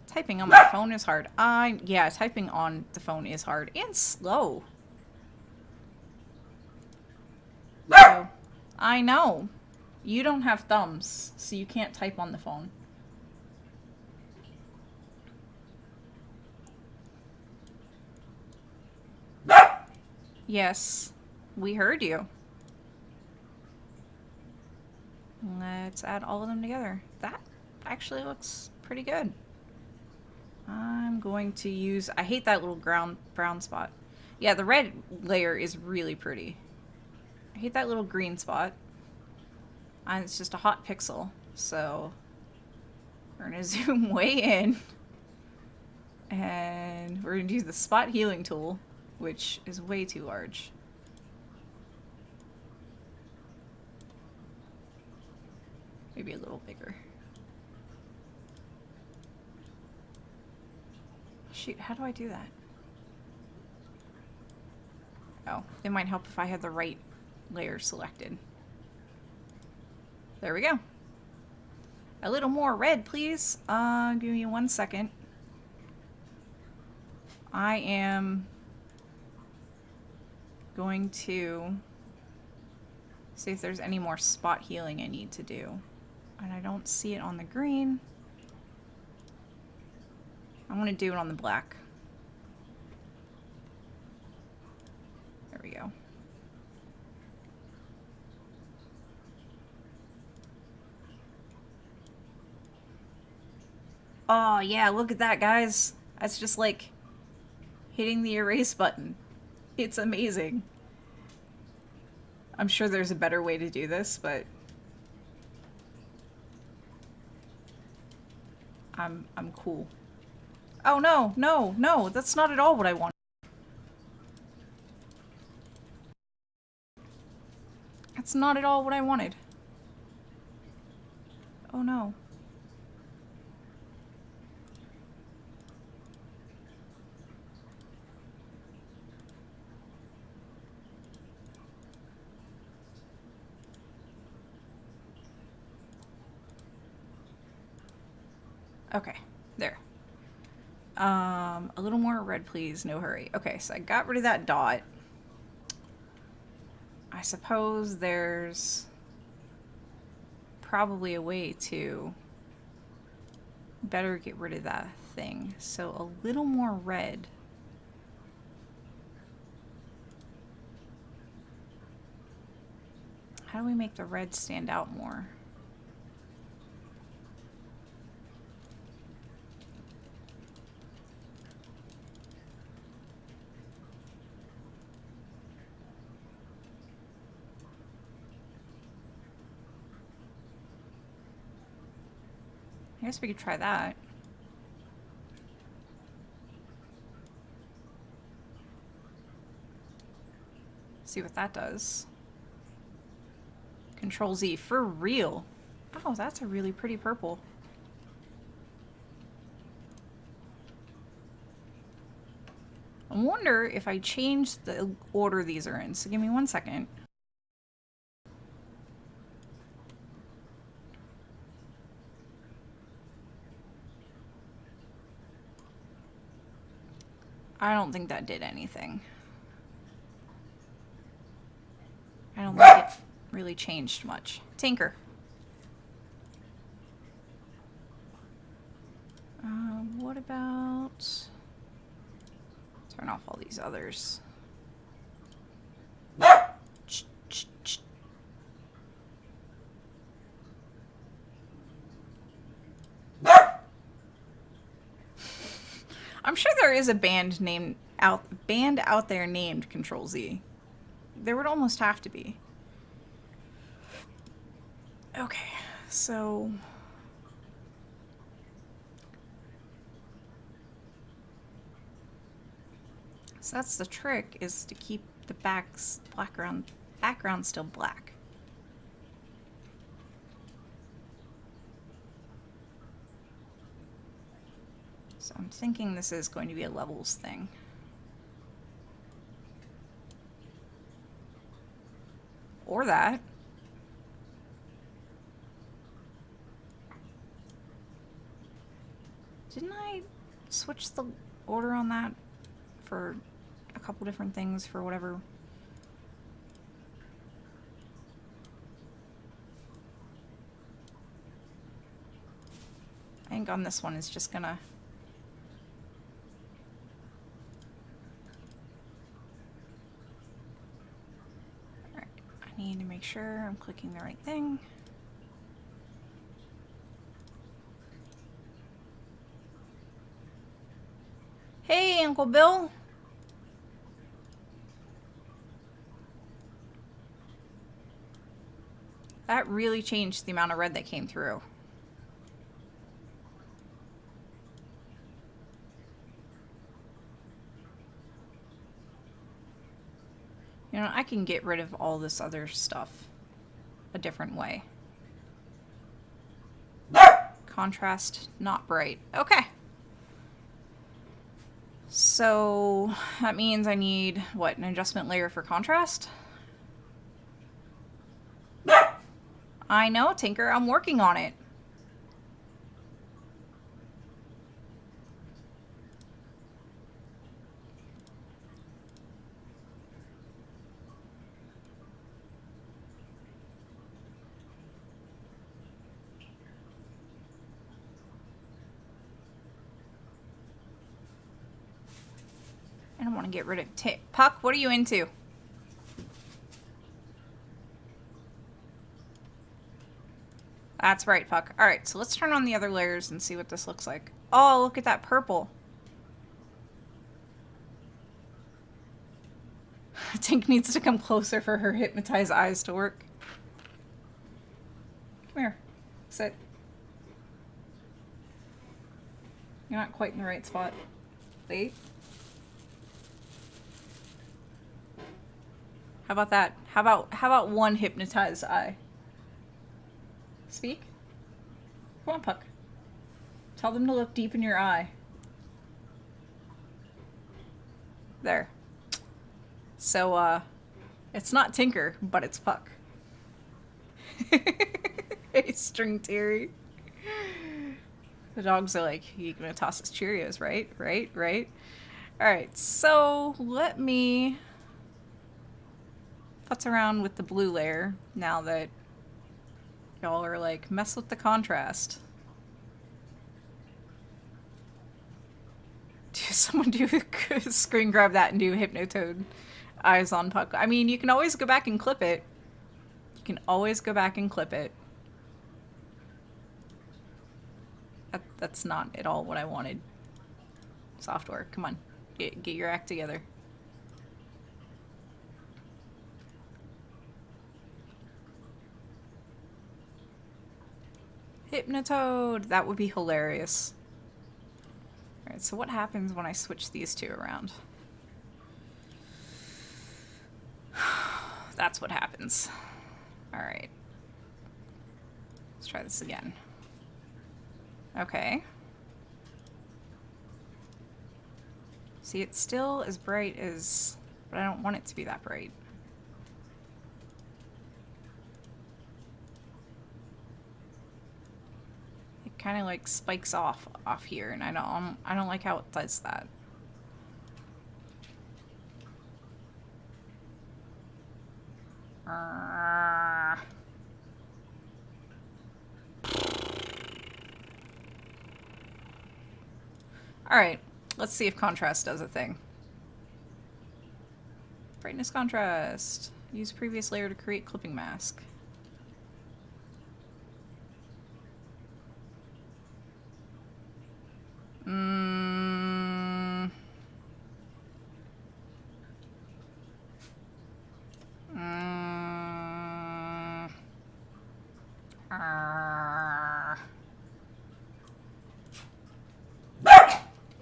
Typing on my phone is hard. Yeah, typing on the phone is hard and slow. So, I know. You don't have thumbs, so you can't type on the phone. Yes, we heard you. Let's add all of them together. That actually looks pretty good. I'm going to use... I hate that little brown spot. Yeah, the red layer is really pretty. I hate that little green spot. And it's just a hot pixel. So we're going to zoom way in. And we're going to use the spot healing tool, which is way too large. Maybe a little bigger. Shoot, how do I do that? Oh, it might help if I had the right layer selected. There we go. A little more red, please. Give me 1 second. I am going to see if there's any more spot healing I need to do. And I don't see it on the green. I'm going to do it on the black. There we go. Oh yeah, look at that, guys. That's just like hitting the erase button. It's amazing. I'm sure there's a better way to do this, but I'm cool. Oh no, no, no, that's not at all what I want. That's not at all what I wanted. Oh no. Okay, there. A little more red, please. No hurry. Okay, so I got rid of that dot. I suppose there's probably a way to better get rid of that thing. So a little more red. How do we make the red stand out more? I guess we could try that. See what that does. Control Z for real. Oh, that's a really pretty purple. I wonder if I change the order these are in. So give me 1 second. I don't think that did anything. I don't think it really changed much. Tinker. What about... Turn off all these others. I'm sure there is a band out there named Control Z. There would almost have to be. Okay, so that's the trick, is to keep the background still black. So I'm thinking this is going to be a levels thing. Or that. Didn't I switch the order on that for a couple different things for whatever? I think on this one it's just gonna... sure I'm clicking the right thing. Hey, Uncle Bill. That really changed the amount of red that came through. You know, I can get rid of all this other stuff a different way. Contrast, not bright. Okay. So that means I need, what, an adjustment layer for contrast? I know, Tinker, I'm working on it. I don't want to get rid of Puck, what are you into? That's right, Puck. Alright, so let's turn on the other layers and see what this looks like. Oh, look at that purple. Tink needs to come closer for her hypnotized eyes to work. Come here. Sit. You're not quite in the right spot. Wait. How about that? How about one hypnotized eye? Speak. Come on, Puck. Tell them to look deep in your eye. There. So, it's not Tinker, but it's Puck. Hey, String Terry. The dogs are like, you gonna toss us Cheerios, right? Right? Alright, so let me futz around with the blue layer now that y'all are like, mess with the contrast. Someone do screen grab that and do Hypnotoad eyes on Puck. I mean, you can always go back and clip it. You can always go back and clip it. That's not at all what I wanted. Software, come on. Get your act together. Hypnotoad! That would be hilarious. Alright, so what happens when I switch these two around? That's what happens. Alright. Let's try this again. Okay. See, it's still as bright as... but I don't want it to be that bright. It kind of like spikes off here, and I don't like how it does that. Alright, let's see if contrast does a thing. Brightness contrast. Use previous layer to create clipping mask.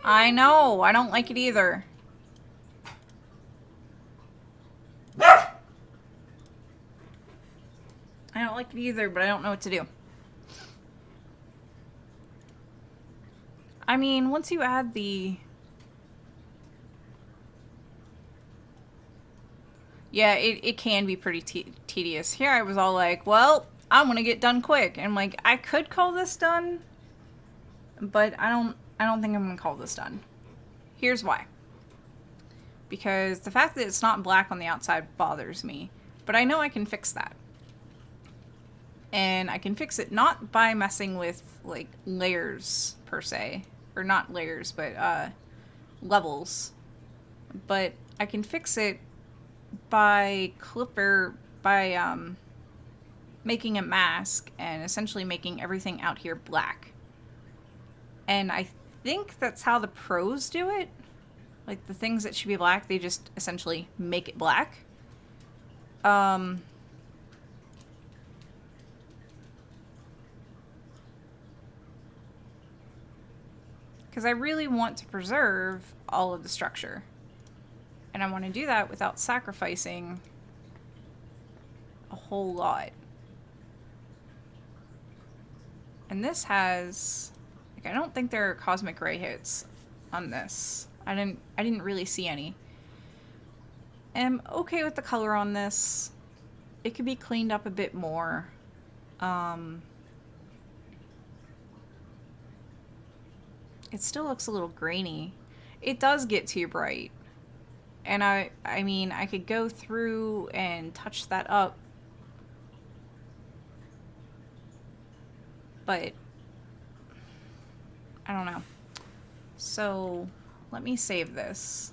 I know, I don't like it either. I don't like it either, but I don't know what to do. I mean, once you add the... yeah, it can be pretty tedious. Here I was all like, well, I want to get done quick. And I'm like, I could call this done, but I don't think I'm going to call this done. Here's why. Because the fact that it's not black on the outside bothers me. But I know I can fix that. And I can fix it not by messing with, like, layers, per se. Or not layers, but, levels. But I can fix it by making a mask and essentially making everything out here black. And I think that's how the pros do it. Like, the things that should be black, they just essentially make it black. Because I really want to preserve all of the structure. And I want to do that without sacrificing a whole lot. And this has... like, I don't think there are cosmic ray hits on this. I didn't really see any. I'm okay with the color on this. It could be cleaned up a bit more. It still looks a little grainy. It does get too bright. And I mean, I could go through and touch that up. But I don't know. So let me save this.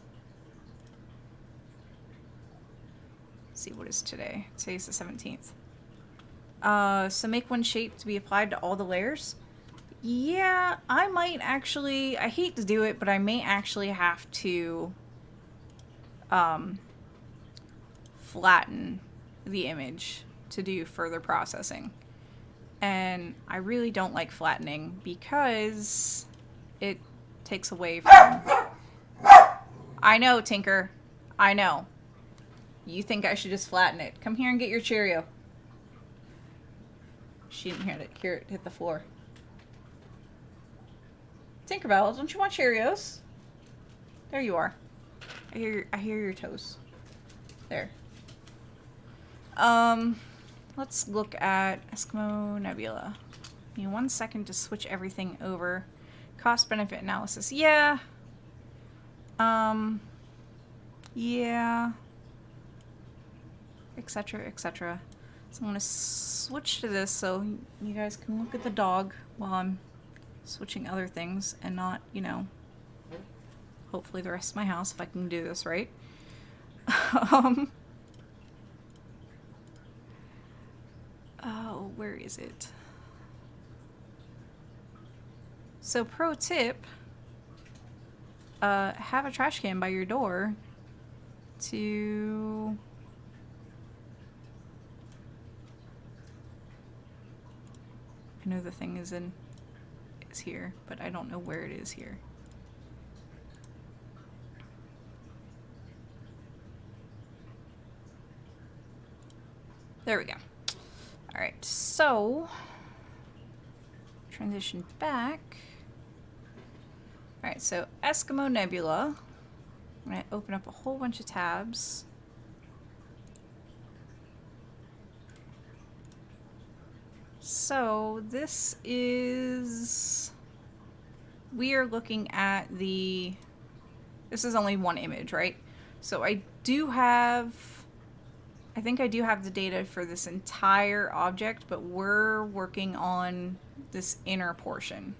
Let's see, what is today? Today's the 17th. So make one shape to be applied to all the layers. Yeah, I might actually, I hate to do it, but I may actually have to flatten the image to do further processing. And I really don't like flattening because it takes away from... I know, Tinker. I know. You think I should just flatten it. Come here and get your Cheerio. She didn't hear it hit the floor. Tinkerbell, don't you want Cheerios? There you are. I hear your toes. There. Let's look at Eskimo Nebula. Give me 1 second to switch everything over. Cost-benefit analysis. Yeah. Yeah. Etc., etc. So I'm going to switch to this so you guys can look at the dog while I'm switching other things and not, you know, hopefully the rest of my house if I can do this right. Oh, where is it? So pro tip, have a trash can by your door to... I know the thing is here, but I don't know where it is here. There we go. All right, so transition back. All right, so Eskimo Nebula. I'm gonna open up a whole bunch of tabs. So this is, we are looking at the, this is only one image, right? So I think I do have the data for this entire object, but we're working on this inner portion.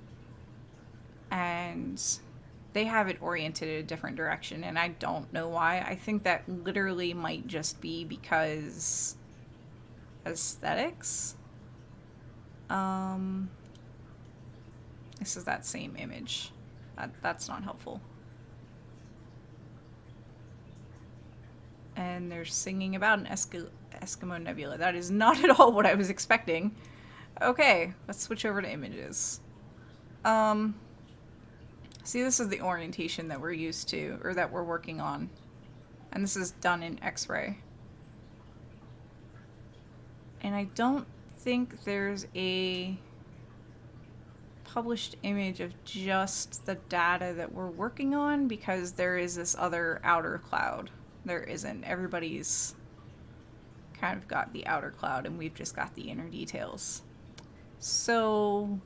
And they have it oriented in a different direction, and I don't know why. I think that literally might just be because aesthetics. This is that same image. That's not helpful. And they're singing about an Eskimo Nebula. That is not at all what I was expecting. Okay, let's switch over to images. See, this is the orientation that we're used to, or that we're working on. And this is done in X-ray. And I don't think there's a published image of just the data that we're working on because there is this other outer cloud. There isn't. Everybody's kind of got the outer cloud and we've just got the inner details. So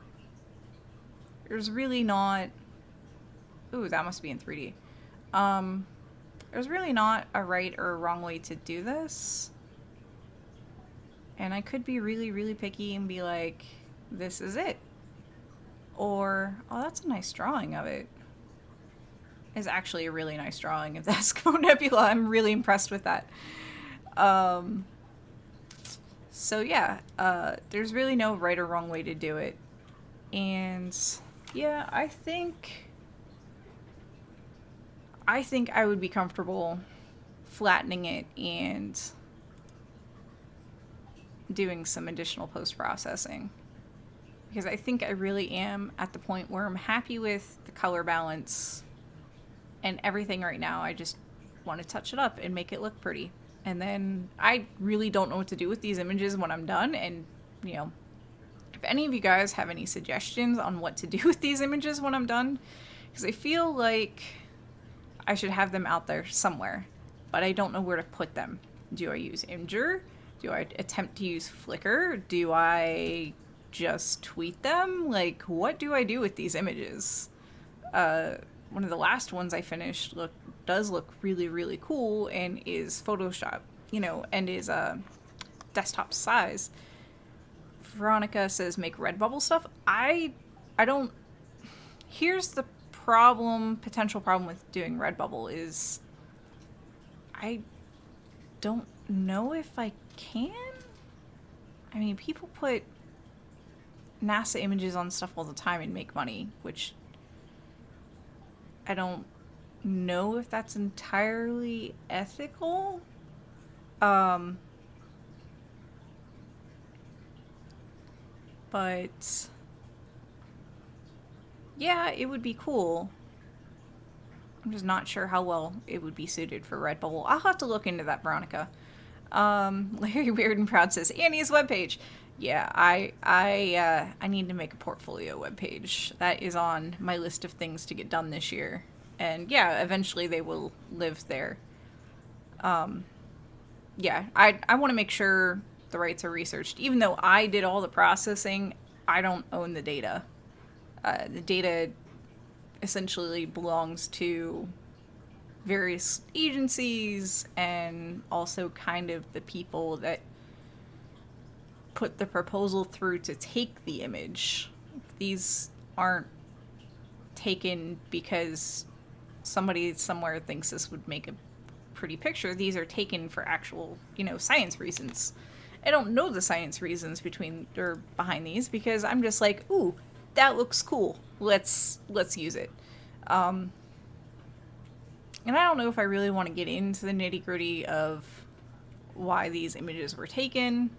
there's really not... Ooh, that must be in 3D. There's really not a right or a wrong way to do this. And I could be really, really picky and be like, this is it. Or, oh, that's a nice drawing of it. It's actually a really nice drawing of the Eskimo Nebula. I'm really impressed with that. So yeah, there's really no right or wrong way to do it. And yeah, I think I would be comfortable flattening it and doing some additional post-processing. Because I think I really am at the point where I'm happy with the color balance and everything right now. I just want to touch it up and make it look pretty. And then I really don't know what to do with these images when I'm done. And, you know, if any of you guys have any suggestions on what to do with these images when I'm done, because I feel like I should have them out there somewhere, but I don't know where to put them. Do I use Imgur? Do I attempt to use Flickr? Do I just tweet them? Like, what do I do with these images? One of the last ones I finished does look really, really cool and is Photoshop, you know, and is desktop size. Veronica says make Redbubble stuff. I don't. Here's the potential problem with doing Redbubble is I don't know if I can. I mean, people put NASA images on stuff all the time and make money, which I don't know if that's entirely ethical. But yeah, it would be cool. I'm just not sure how well it would be suited for Redbubble. I'll have to look into that, Veronica. Larry Weird and Proud says Annie's webpage. Yeah, I need to make a portfolio webpage. That is on my list of things to get done this year. And yeah, eventually they will live there. Yeah, I want to make sure the rights are researched. Even though I did all the processing, I don't own the data. The data essentially belongs to various agencies and also kind of the people that put the proposal through to take the image. These aren't taken because somebody somewhere thinks this would make a pretty picture. These are taken for actual, you know, science reasons. I don't know the science reasons behind these because I'm just like, ooh, that looks cool. Let's use it. And I don't know if I really want to get into the nitty-gritty of why these images were taken.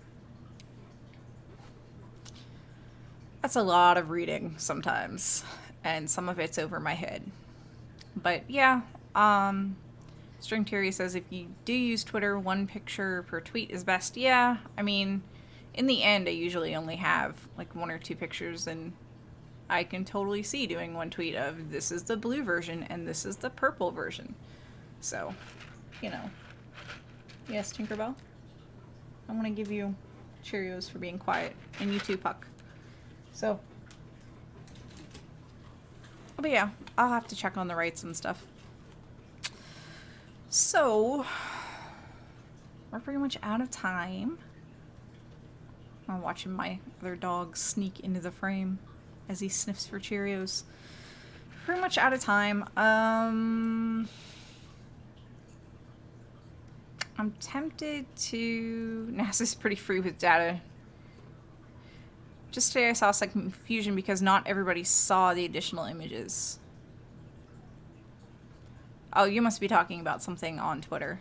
That's a lot of reading sometimes, and some of it's over my head. But yeah, String Theory says if you do use Twitter, 1 picture per tweet is best. Yeah, I mean, in the end, I usually only have like 1 or 2 pictures, and I can totally see doing 1 tweet of this is the blue version and this is the purple version. So, you know. Yes, Tinkerbell? I want to give you Cheerios for being quiet, and you too, Puck. So, but yeah, I'll have to check on the rights and stuff. So, we're pretty much out of time. I'm watching my other dog sneak into the frame as he sniffs for Cheerios. Pretty much out of time. I'm tempted to... NASA's pretty free with data. Just today I saw some confusion because not everybody saw the additional images. Oh, you must be talking about something on Twitter.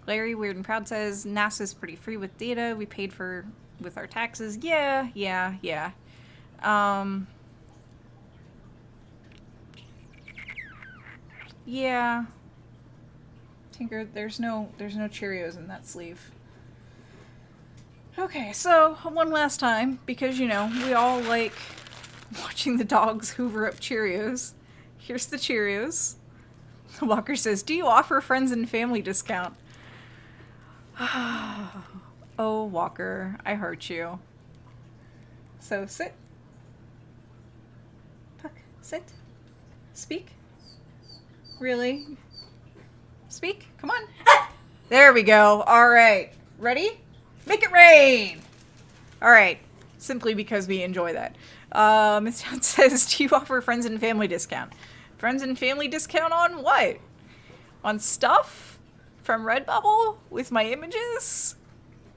Larry Weird and Proud says, NASA's pretty free with data. We paid for with our taxes. Yeah. Yeah. Tinker, there's no Cheerios in that sleeve. Okay, so one last time, because, you know, we all like watching the dogs hoover up Cheerios. Here's the Cheerios. Walker says, do you offer friends and family discount? Oh, Walker, I hurt you. So sit. Puck, sit. Speak. Really? Speak? Come on. There we go. All right. Ready? Make it rain! Alright. Simply because we enjoy that. Miss Town says, do you offer friends and family discount? Friends and family discount on what? On stuff? from Redbubble with my images?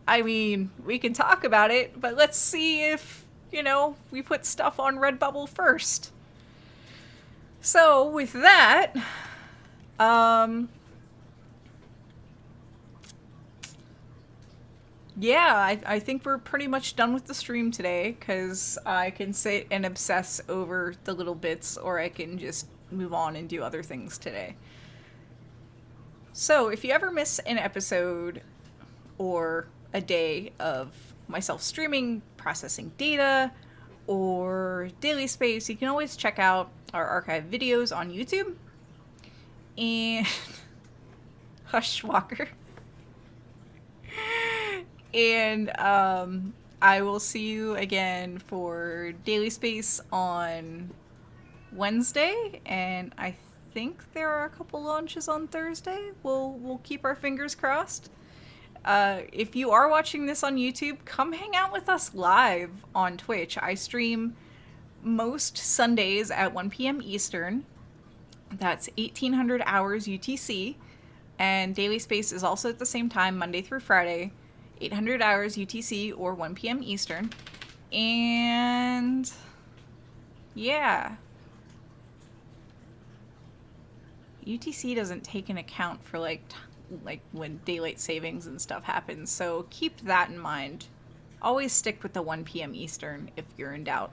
I mean, we can talk about it, but let's see if, you know, we put stuff on Redbubble first. So, with that, yeah, I think we're pretty much done with the stream today, because I can sit and obsess over the little bits, or I can just move on and do other things today. So, if you ever miss an episode or a day of myself streaming, processing data, or daily space, you can always check out our archive videos on YouTube. And Hush Walker. And I will see you again for daily space on Wednesday, and I think there are a couple launches on Thursday. We'll keep our fingers crossed. If you are watching this on YouTube, come hang out with us live on Twitch. I stream most Sundays at 1 p.m. Eastern. That's 1800 hours UTC. And daily space is also at the same time, Monday through Friday, 800 hours UTC or 1 p.m. Eastern. And yeah. UTC doesn't take an account for like when daylight savings and stuff happens, so keep that in mind. Always stick with the 1 p.m. Eastern if you're in doubt.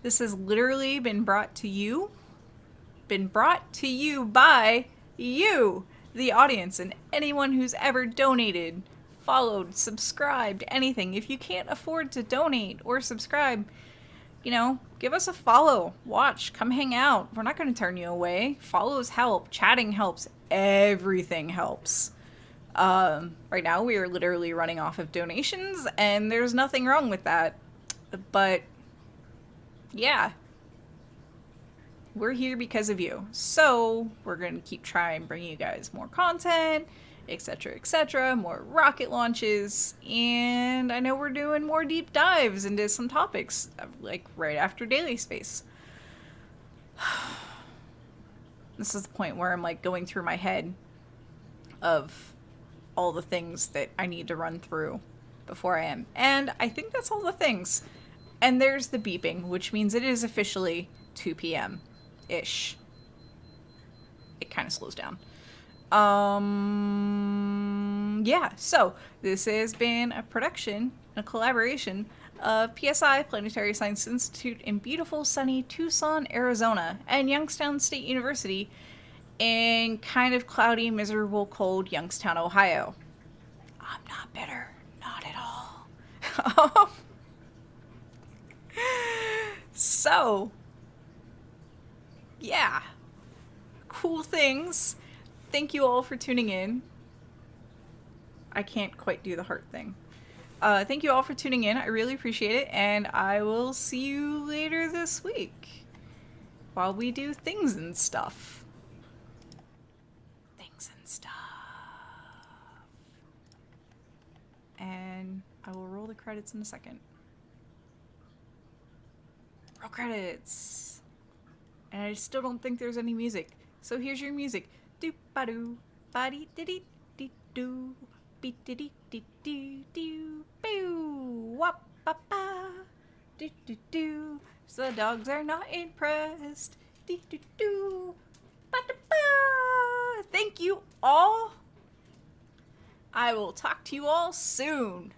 This has literally been brought to you by you, the audience, and anyone who's ever donated, followed, subscribed, anything. If you can't afford to donate or subscribe, you know, give us a follow, watch, come hang out. We're not going to turn you away. Follows help, chatting helps, everything helps. Right now we are literally running off of donations, and there's nothing wrong with that. But yeah, we're here because of you. So we're going to keep trying to bring you guys more content, etc., more rocket launches, and I know we're doing more deep dives into some topics, like right after daily space. This is the point where I'm like going through my head of all the things that I need to run through before I am. And I think that's all the things. And there's the beeping, which means it is officially 2 p.m.-ish. It kind of slows down. Yeah, so this has been a production, a collaboration of PSI, Planetary Science Institute, in beautiful sunny Tucson, Arizona, and Youngstown State University in kind of cloudy, miserable, cold Youngstown, Ohio. I'm not bitter, not at all. So, yeah, cool things. Thank you all for tuning in. I can't quite do the heart thing. Thank you all for tuning in. I really appreciate it, and I will see you later this week while we do things and stuff. Things and stuff. And I will roll the credits in a second. Roll credits. And I still don't think there's any music. So here's your music. Do-ba-doo, ba-dee-dee-dee-dee-doo, be-dee-dee-dee-dee-doo, boo, wop-ba-ba, do-do-do. So the dogs are not impressed. Do-do-do, ba-da-ba. Thank you all. I will talk to you all soon.